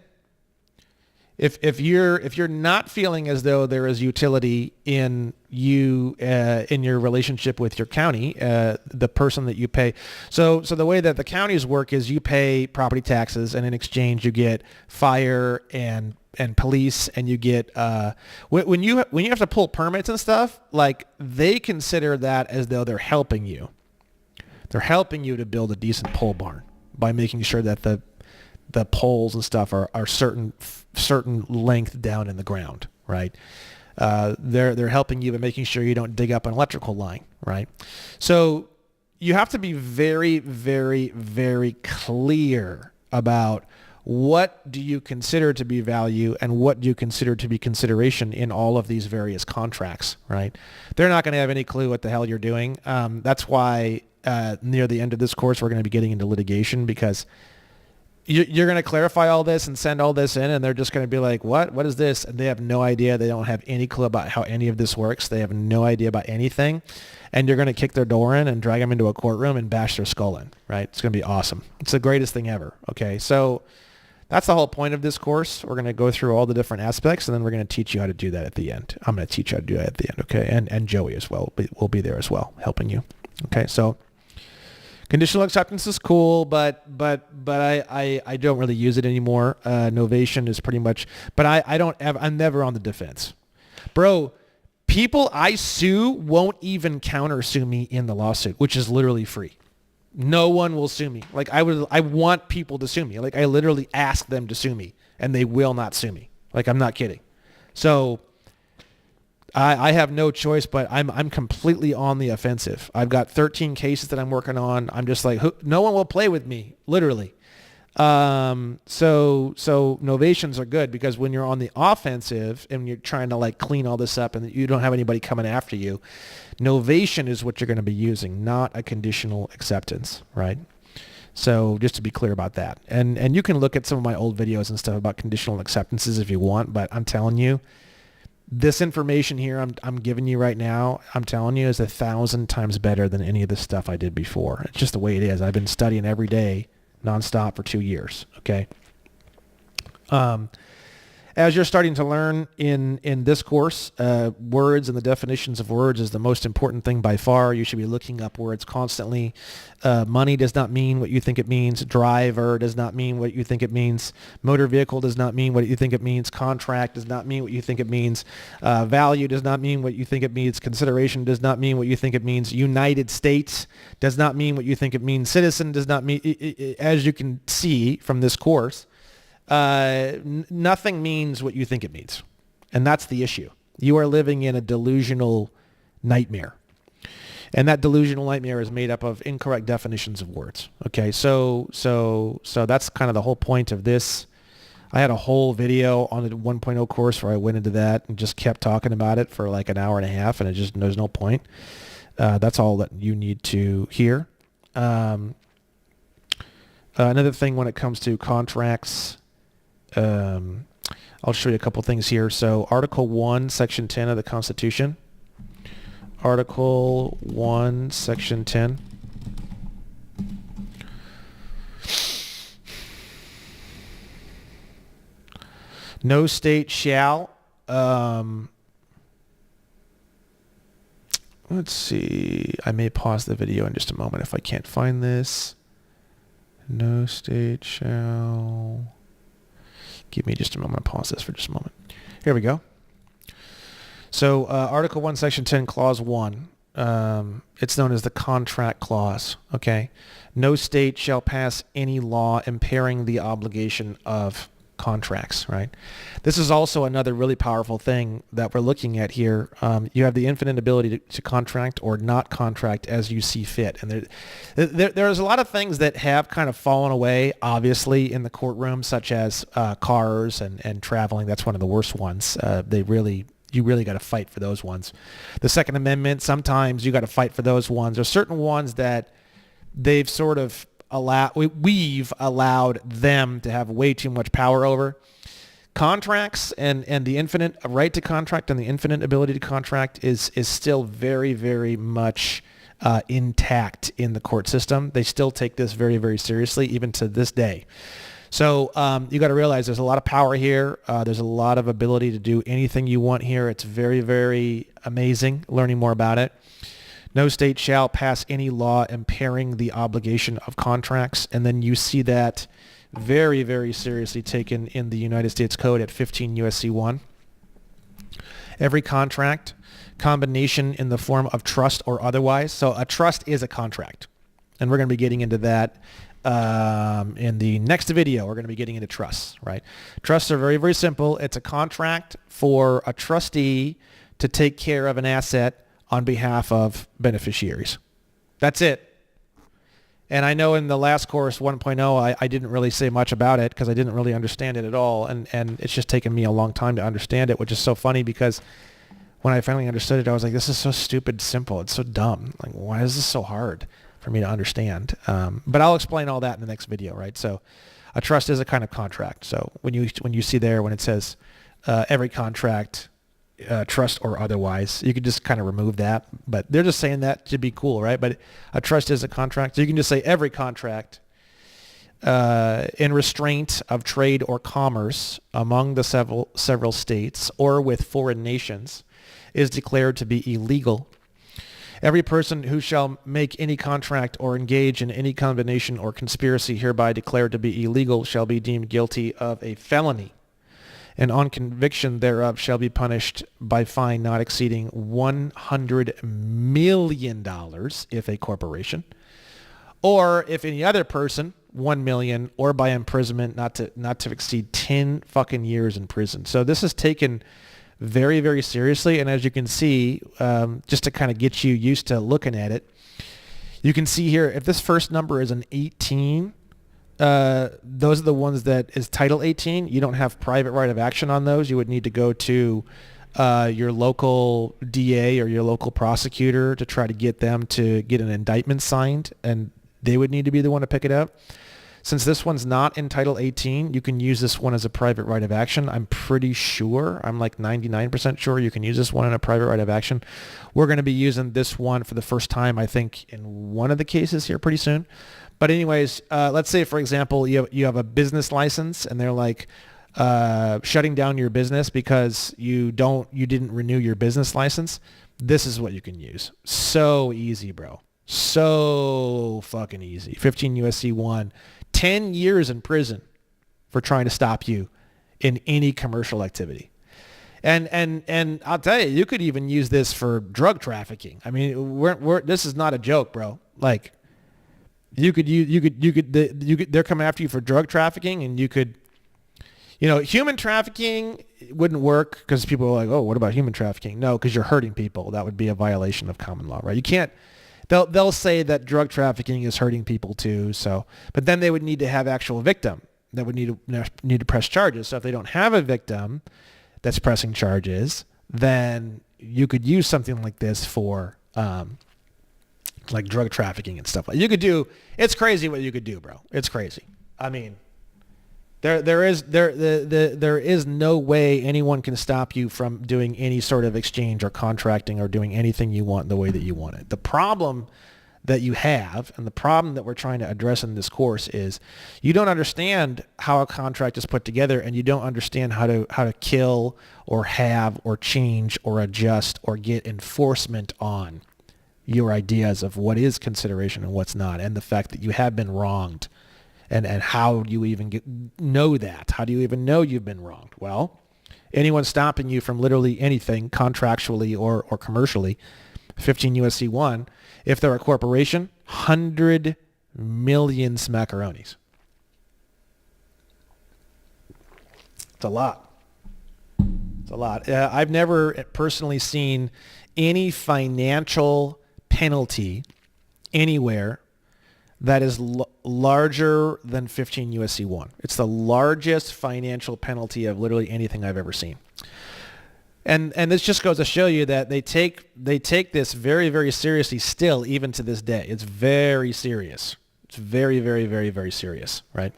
A: If you're not feeling as though there is utility in you in your relationship with your county, the person that you pay. So the way that the counties work is you pay property taxes, and in exchange you get fire and police, and you get when you have to pull permits and stuff, like, they consider that as though they're helping you. They're helping you to build a decent pole barn by making sure that the poles and stuff are certain length down in the ground, right? They're helping you by making sure you don't dig up an electrical line, right? So you have to be very, very, very clear about what do you consider to be value and what do you consider to be consideration in all of these various contracts, right? They're not going to have any clue what the hell you're doing. That's why near the end of this course, we're going to be getting into litigation, because you're going to clarify all this and send all this in, and they're just going to be like, what is this? And they have no idea. They don't have any clue about how any of this works. They have no idea about anything. And you're going to kick their door in and drag them into a courtroom and bash their skull in, right? It's going to be awesome. It's the greatest thing ever. Okay. So that's the whole point of this course. We're going to go through all the different aspects, and then we're going to teach you how to do that at the end. I'm going to teach you how to do that at the end. Okay. And Joey as well will be there as well, helping you. Okay. So conditional acceptance is cool, but I don't really use it anymore. Novation is pretty much, but I'm never on the defense. Bro, people I sue won't even counter sue me in the lawsuit, which is literally free. No one will sue me. Like, I want people to sue me. Like, I literally ask them to sue me, and they will not sue me. Like, I'm not kidding. So I have no choice, but I'm completely on the offensive. I've got 13 cases that I'm working on. I'm just like, no one will play with me, literally. So novations are good, because when you're on the offensive and you're trying to like clean all this up and you don't have anybody coming after you, novation is what you're going to be using, not a conditional acceptance, right? So just to be clear about that. And you can look at some of my old videos and stuff about conditional acceptances if you want, but I'm telling you, this information here I'm giving you right now, I'm telling you, is 1,000 times better than any of the stuff I did before. It's just the way it is. I've been studying every day nonstop for 2 years. Okay. As you're starting to learn in this course, words and the definitions of words is the most important thing by far. You should be looking up words constantly. Money does not mean what you think it means. Driver does not mean what you think it means. Motor vehicle does not mean what you think it means. Contract does not mean what you think it means. Value does not mean what you think it means. Consideration does not mean what you think it means. United States does not mean what you think it means. Citizen does not mean, as you can see from this course, Nothing means what you think it means. And that's the issue. You are living in a delusional nightmare. And that delusional nightmare is made up of incorrect definitions of words. Okay, so that's kind of the whole point of this. I had a whole video on the 1.0 course where I went into that and just kept talking about it for like an hour and a half, and there's no point. That's all that you need to hear. Another thing when it comes to contracts, I'll show you a couple things here. So Article 1, Section 10 of the Constitution. Article 1, Section 10. No state shall, let's see, I may pause the video in just a moment if I can't find this. No state shall, give me just a moment, I'll pause this for just a moment. Here we go. So Article 1, Section 10, Clause 1, it's known as the contract clause, okay? No state shall pass any law impairing the obligation of contracts, right? This is also another really powerful thing that we're looking at here. You have the infinite ability to contract or not contract as you see fit. And there's a lot of things that have kind of fallen away, obviously, in the courtroom, such as cars and traveling. That's one of the worst ones. You really got to fight for those ones. The Second Amendment, sometimes you got to fight for those ones. There's certain ones that they've sort of we've allowed them to have way too much power over. Contracts and the infinite right to contract and the infinite ability to contract is still very, very much intact in the court system. They still take this very, very seriously, even to this day. So you got to realize there's a lot of power here. There's a lot of ability to do anything you want here. It's very, very amazing learning more about it. No state shall pass any law impairing the obligation of contracts. And then you see that very, very seriously taken in the United States Code at 15 U.S.C. 1. Every contract, combination in the form of trust or otherwise. So a trust is a contract. And we're going to be getting into that in the next video. We're going to be getting into trusts, right? Trusts are very, very simple. It's a contract for a trustee to take care of an asset on behalf of beneficiaries. That's it. And I know in the last course, 1.0, I didn't really say much about it because I didn't really understand it at all. And it's just taken me a long time to understand it, which is so funny because when I finally understood it, I was like, this is so stupid simple. It's so dumb. Like, why is this so hard for me to understand? But I'll explain all that in the next video, right? So a trust is a kind of contract. So when you see there, when it says every contract, trust or otherwise, you could just kind of remove that, but they're just saying that to be cool, right? But a trust is a contract, so you can just say every contract in restraint of trade or commerce among the several states or with foreign nations is declared to be illegal. Every person who shall make any contract or engage in any combination or conspiracy hereby declared to be illegal shall be deemed guilty of a felony, and on conviction thereof shall be punished by fine not exceeding $100 million if a corporation, or if any other person, 1 million, or by imprisonment not to exceed 10 fucking years in prison. So this is taken very, very seriously. And as you can see, just to kind of get you used to looking at it, you can see here, if this first number is an 18, those are the ones that is Title 18. You don't have private right of action on those. You would need to go to your local DA or your local prosecutor to try to get them to get an indictment signed, and they would need to be the one to pick it up. Since this one's not in Title 18, you can use this one as a private right of action. I'm pretty sure, I'm like 99% sure you can use this one in a private right of action. We're going to be using this one for the first time, I think, in one of the cases here pretty soon. But anyways, let's say, for example, you have a business license and they're like shutting down your business because you didn't renew your business license. This is what you can use. So easy, bro. So fucking easy. 15 U.S.C. 1, 10 years in prison for trying to stop you in any commercial activity. And I'll tell you, you could even use this for drug trafficking. I mean, this is not a joke, bro. Like, they're coming after you for drug trafficking, and you could Human trafficking wouldn't work because people are like, oh, what about human trafficking? No, because you're hurting people. That would be a violation of common law, right? You can't. They'll say that drug trafficking is hurting people too. So, but then they would need to have actual victim that would need to press charges. So if they don't have a victim that's pressing charges, then you could use something like this for like drug trafficking and stuff. You could do. It's crazy what you could do, bro. It's crazy. I mean, there is no way anyone can stop you from doing any sort of exchange or contracting or doing anything you want the way that you want it. The problem that you have and the problem that we're trying to address in this course is you don't understand how a contract is put together, and you don't understand how to kill or have or change or adjust or get enforcement on your ideas of what is consideration and what's not, and the fact that you have been wronged. And how do you even know that? How do you even know you've been wronged? Well, anyone stopping you from literally anything contractually or commercially, 15 U.S.C. 1, if they're a corporation, 100 million smackaronis. It's a lot. It's a lot. I've never personally seen any financial penalty anywhere that is larger than 15 U.S.C. 1. It's the largest financial penalty of literally anything I've ever seen. And this just goes to show you that they take this very, very seriously still, even to this day. It's very serious. It's very, very, very, very serious, right?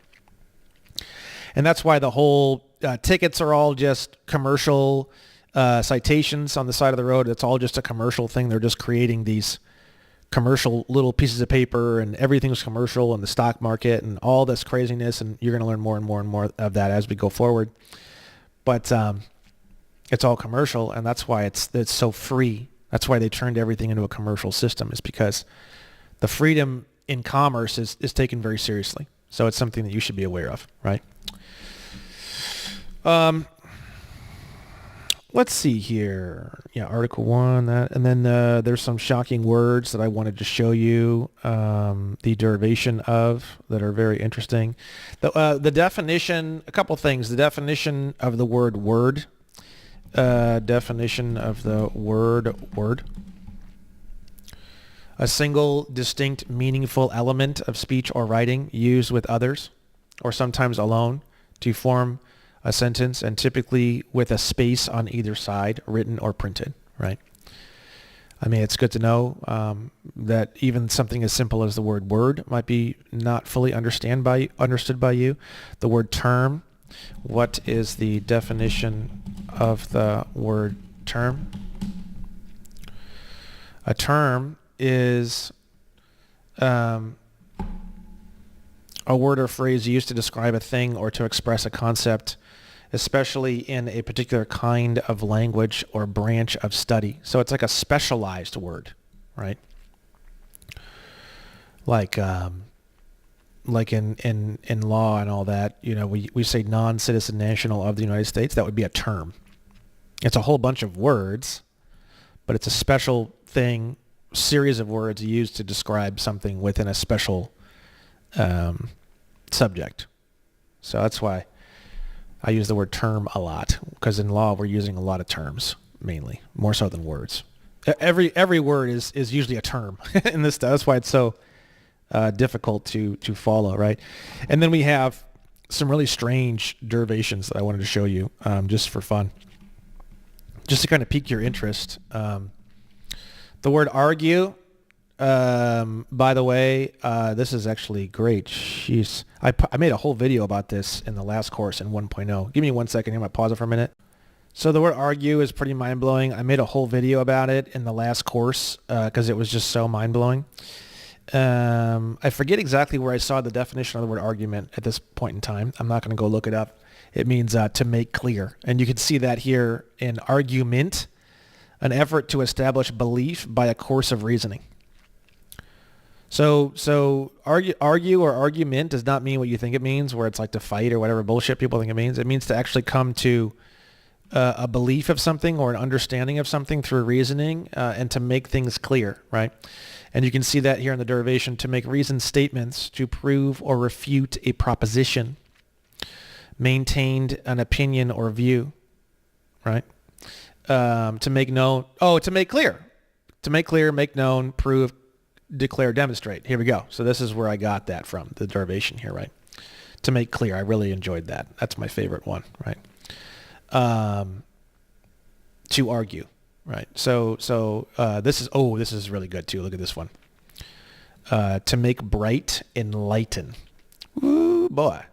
A: And that's why the whole tickets are all just commercial citations on the side of the road. It's all just a commercial thing. They're just creating these commercial little pieces of paper, and everything's commercial in the stock market and all this craziness, and you're going to learn more and more and more of that as we go forward. But it's all commercial, and that's why it's so free. That's why they turned everything into a commercial system, is because the freedom in commerce is taken very seriously. So it's something that you should be aware of, right? Let's see here. Yeah, Article 1, that, and then there's some shocking words that I wanted to show you the derivation of that are very interesting. The definition, a couple things. The definition of the word word. Definition of the word. A single, distinct, meaningful element of speech or writing used with others, or sometimes alone, to form a sentence, and typically with a space on either side, written or printed, right? I mean, it's good to know that even something as simple as the word word might be not fully understood by you. The word term, what is the definition of the word term? A term is a word or phrase used to describe a thing or to express a concept, especially in a particular kind of language or branch of study. So it's like a specialized word, right? Like in law and all that, we say non-citizen national of the United States. That would be a term. It's a whole bunch of words, but it's a special thing, series of words used to describe something within a special subject. So that's why I use the word term a lot, because in law we're using a lot of terms, mainly, more so than words. Every word is usually a term in this stuff. That's why it's so difficult to follow, right? And then we have some really strange derivations that I wanted to show you just for fun, just to kind of pique your interest. The word argue, by the way, this is actually great. Jeez. I made a whole video about this in the last course in 1.0. Give me 1 second here. I might pause it for a minute. So the word argue is pretty mind-blowing. I made a whole video about it in the last course because it was just so mind-blowing. I forget exactly where I saw the definition of the word argument at this point in time. I'm not going to go look it up. It means to make clear. And you can see that here in argument, an effort to establish belief by a course of reasoning. So argue or argument does not mean what you think it means, where it's like to fight or whatever bullshit people think it means. It means to actually come to a belief of something or an understanding of something through reasoning and to make things clear, right? And you can see that here in the derivation, to make reasoned statements to prove or refute a proposition maintained an opinion or view, right? To make known, to make clear, make known, prove, declare, demonstrate. Here we go. So this is where I got that from, the derivation here, right? To make clear. I really enjoyed that. That's my favorite one, right? To argue, right? So this is really good too. Look at this one. To make bright, enlighten. Ooh, boy.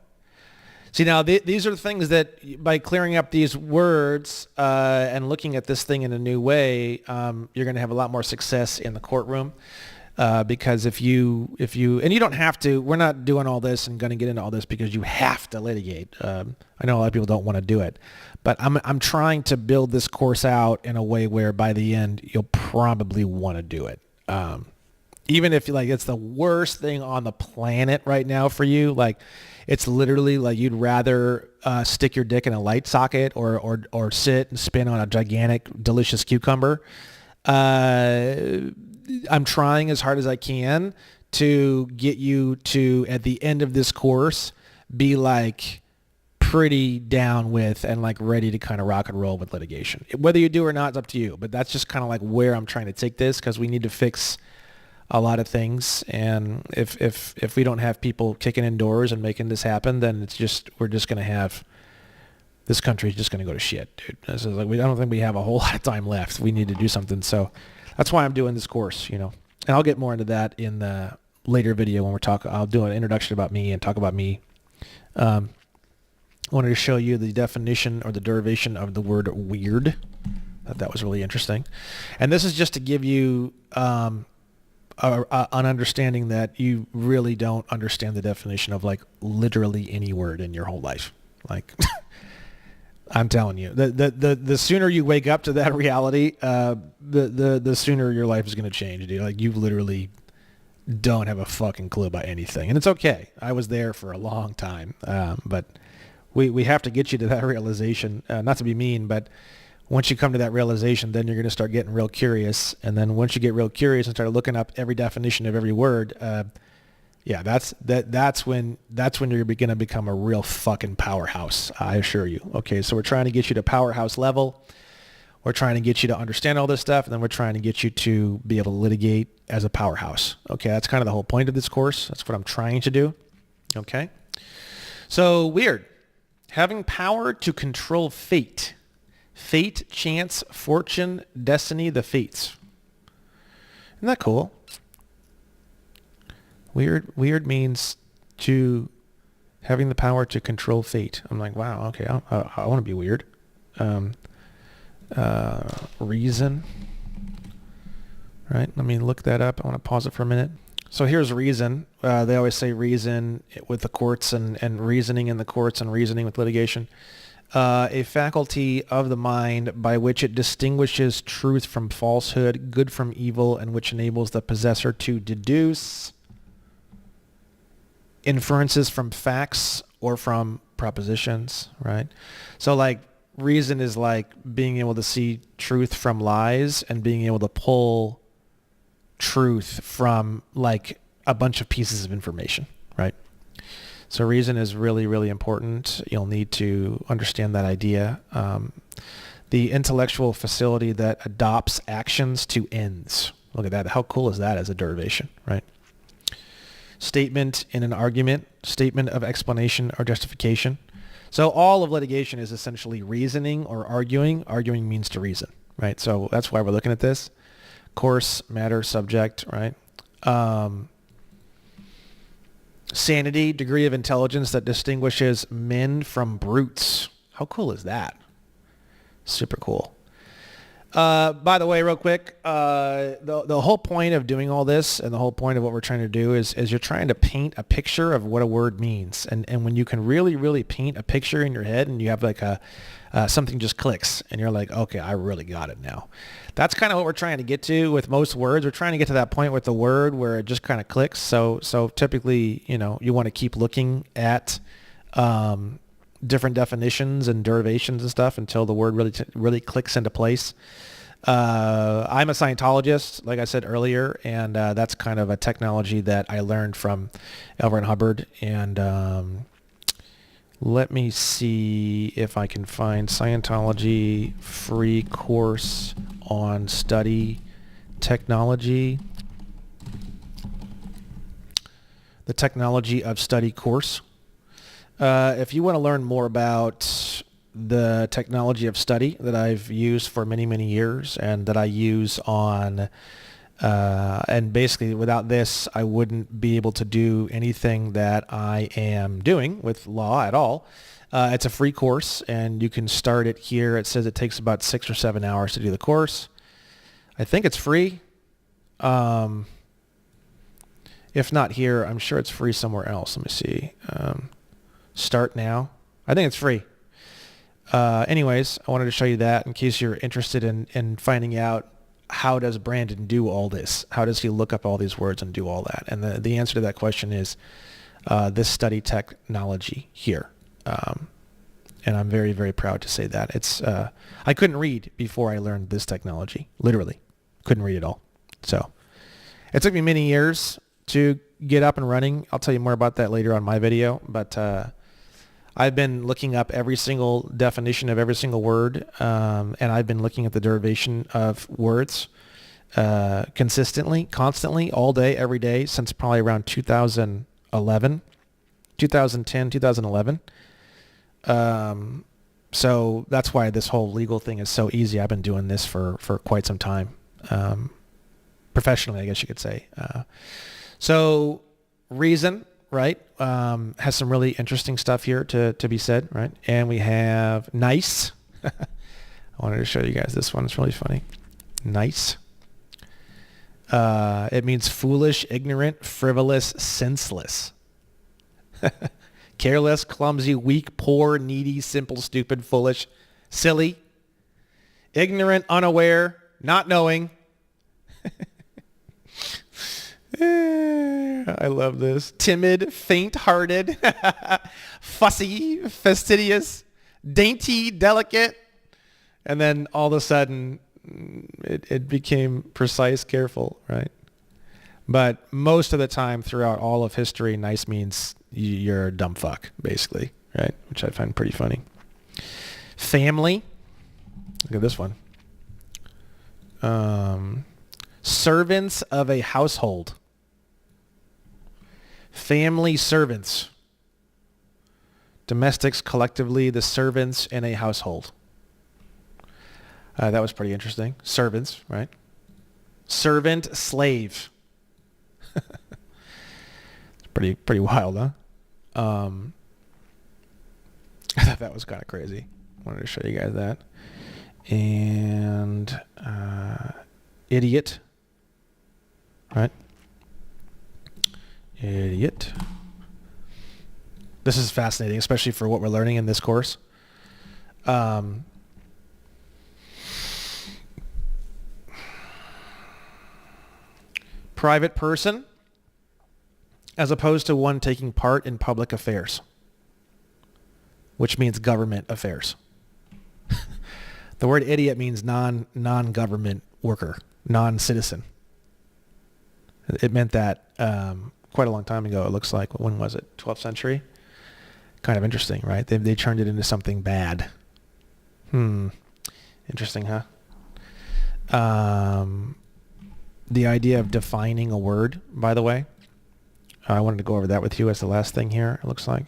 A: See, now these are the things that by clearing up these words and looking at this thing in a new way, you're going to have a lot more success in the courtroom. Because if you, and you don't have to, we're not doing all this and going to get into all this because you have to litigate. I know a lot of people don't want to do it, but I'm trying to build this course out in a way where by the end, you'll probably want to do it. Even if like it's the worst thing on the planet right now for you, like it's literally like you'd rather stick your dick in a light socket or sit and spin on a gigantic, delicious cucumber. I'm trying as hard as I can to get you to, at the end of this course, be like pretty down with and like ready to kind of rock and roll with litigation. Whether you do or not, it's up to you. But that's just kind of like where I'm trying to take this because we need to fix a lot of things. And if we don't have people kicking in doors and making this happen, then we're just going to have, this country's just going to go to shit, dude. This is like, I don't think we have a whole lot of time left. We need to do something. So that's why I'm doing this course, and I'll get more into that in the later video when I'll do an introduction about me and talk about me. I wanted to show you the definition or the derivation of the word weird. I thought that was really interesting. And this is just to give you an understanding that you really don't understand the definition of like literally any word in your whole life. Like I'm telling you, the sooner you wake up to that reality, the sooner your life is going to change, dude. Like you literally don't have a fucking clue about anything, and it's okay. I was there for a long time, but we have to get you to that realization. Not to be mean, but once you come to that realization, then you're going to start getting real curious, and then once you get real curious and start looking up every definition of every word, that's when you're going to become a real fucking powerhouse. I assure you. Okay, so we're trying to get you to powerhouse level. We're trying to get you to understand all this stuff, and then we're trying to get you to be able to litigate as a powerhouse. Okay, that's kind of the whole point of this course. That's what I'm trying to do. Okay, so weird. Having power to control fate. Fate, chance, fortune, destiny, the fates. Isn't that cool? Weird means to having the power to control fate. I'm like, wow, okay, I want to be weird. Reason, right? Let me look that up. I want to pause it for a minute. So here's reason. They always say reason with the courts and reasoning in the courts and reasoning with litigation. A faculty of the mind by which it distinguishes truth from falsehood, good from evil, and which enables the possessor to deduce inferences from facts or from propositions, right? So like reason is like being able to see truth from lies and being able to pull truth from like a bunch of pieces of information, right? So reason is really, really important. You'll need to understand that idea. The intellectual facility that adopts actions to ends. Look at that. How cool is that as a derivation, right? Statement in an argument, statement of explanation or justification. So all of litigation is essentially reasoning or arguing. Arguing means to reason, right? So that's why we're looking at this. Course, matter, subject, right? Sanity, degree of intelligence that distinguishes men from brutes. How cool is that? Super cool. By the way, real quick, the whole point of doing all this and the whole point of what we're trying to do is you're trying to paint a picture of what a word means. And when you can really, really paint a picture in your head and you have like something just clicks and you're like, okay, I really got it now. That's kind of what we're trying to get to with most words. We're trying to get to that point with the word where it just kind of clicks. So typically, you want to keep looking at different definitions and derivations and stuff until the word really clicks into place. I'm a Scientologist, like I said earlier, and that's kind of a technology that I learned from L. Ron Hubbard, and Let me see if I can find Scientology free course on study technology. The technology of study course. If you want to learn more about the technology of study that I've used for many, many years and that I use on, and basically without this, I wouldn't be able to do anything that I am doing with law at all. It's a free course and you can start it here. It says it takes about 6 or 7 hours to do the course. I think it's free. If not here, I'm sure it's free somewhere else. Let me see. Start now. I think it's free. Anyways, I wanted to show you that in case you're interested in finding out how does Brandon do all this? How does he look up all these words and do all that? And the answer to that question is this study technology here. And I'm very, very proud to say that. It's I couldn't read before I learned this technology. Literally. Couldn't read at all. So it took me many years to get up and running. I'll tell you more about that later on my video. But I've been looking up every single definition of every single word, and I've been looking at the derivation of words constantly, all day, every day, since probably around 2010, 2011. So that's why this whole legal thing is so easy. I've been doing this for quite some time, professionally, I guess you could say. So reason, right, has some really interesting stuff here to be said, right? And we have nice. I wanted to show you guys this one. It's really funny. Nice. It means foolish, ignorant, frivolous, senseless. Careless, clumsy, weak, poor, needy, simple, stupid, foolish, silly, ignorant, unaware, not knowing. I love this. Timid, faint-hearted, fussy, fastidious, dainty, delicate. And then all of a sudden, it became precise, careful, right? But most of the time throughout all of history, nice means you're a dumb fuck, basically, right? Which I find pretty funny. Family. Look at this one. Servants of a household. Family servants. Domestics collectively, the servants in a household. That was pretty interesting. Servants, right? Servant, slave. It's pretty wild, huh? I thought that was kind of crazy. I wanted to show you guys that. And idiot, right? Idiot. This is fascinating, especially for what we're learning in this course. Private person, as opposed to one taking part in public affairs, which means government affairs. The word idiot means non-government worker, non-citizen. It meant that quite a long time ago, it looks like. When was it? 12th century? Kind of interesting, right? They turned it into something bad. Interesting, huh? The idea of defining a word, by the way. I wanted to go over that with you as the last thing here, it looks like.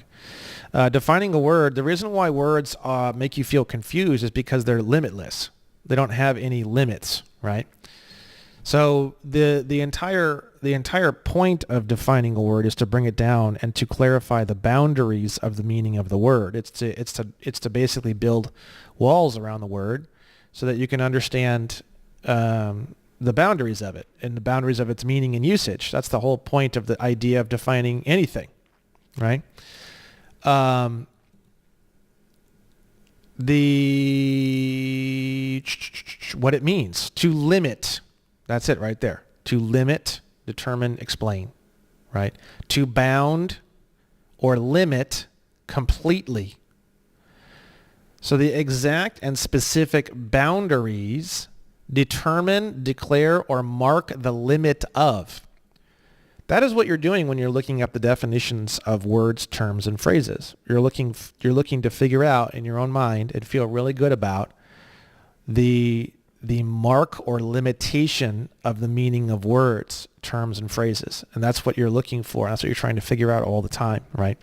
A: Defining a word, the reason why words make you feel confused is because they're limitless. They don't have any limits, right? So the entire point of defining a word is to bring it down and to clarify the boundaries of the meaning of the word. It's to basically build walls around the word so that you can understand the boundaries of it and the boundaries of its meaning and usage. That's the whole point of the idea of defining anything, right? What it means to limit. That's it right there. To limit, determine, explain, right? To bound or limit completely. So the exact and specific boundaries determine, declare, or mark the limit of. That is what you're doing when you're looking up the definitions of words, terms, and phrases. You're looking to figure out in your own mind and feel really good about the mark or limitation of the meaning of words, terms, and phrases. And that's what you're looking for. That's what you're trying to figure out all the time, right?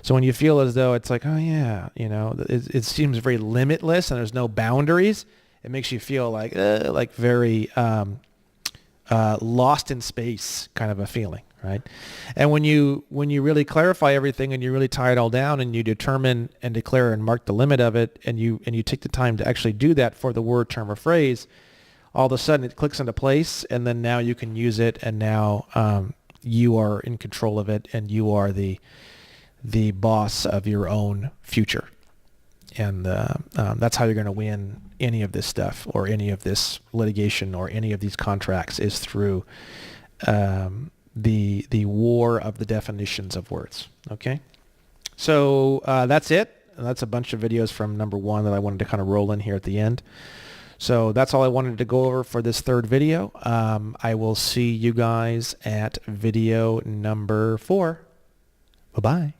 A: So when you feel as though it's like, oh yeah, it seems very limitless and there's no boundaries, it makes you feel like very lost in space kind of a feeling, right? And when you really clarify everything and you really tie it all down and you determine and declare and mark the limit of it, and you take the time to actually do that for the word, term, or phrase, all of a sudden it clicks into place, and then now you can use it, and now you are in control of it, and you are the boss of your own future. And that's how you're going to win any of this stuff or any of this litigation or any of these contracts, is through the war of the definitions of words. Okay, so that's it. And that's a bunch of videos from number 1 that I wanted to kind of roll in here at the end. So that's all I wanted to go over for this third video. I will see you guys at video number 4. Bye-bye.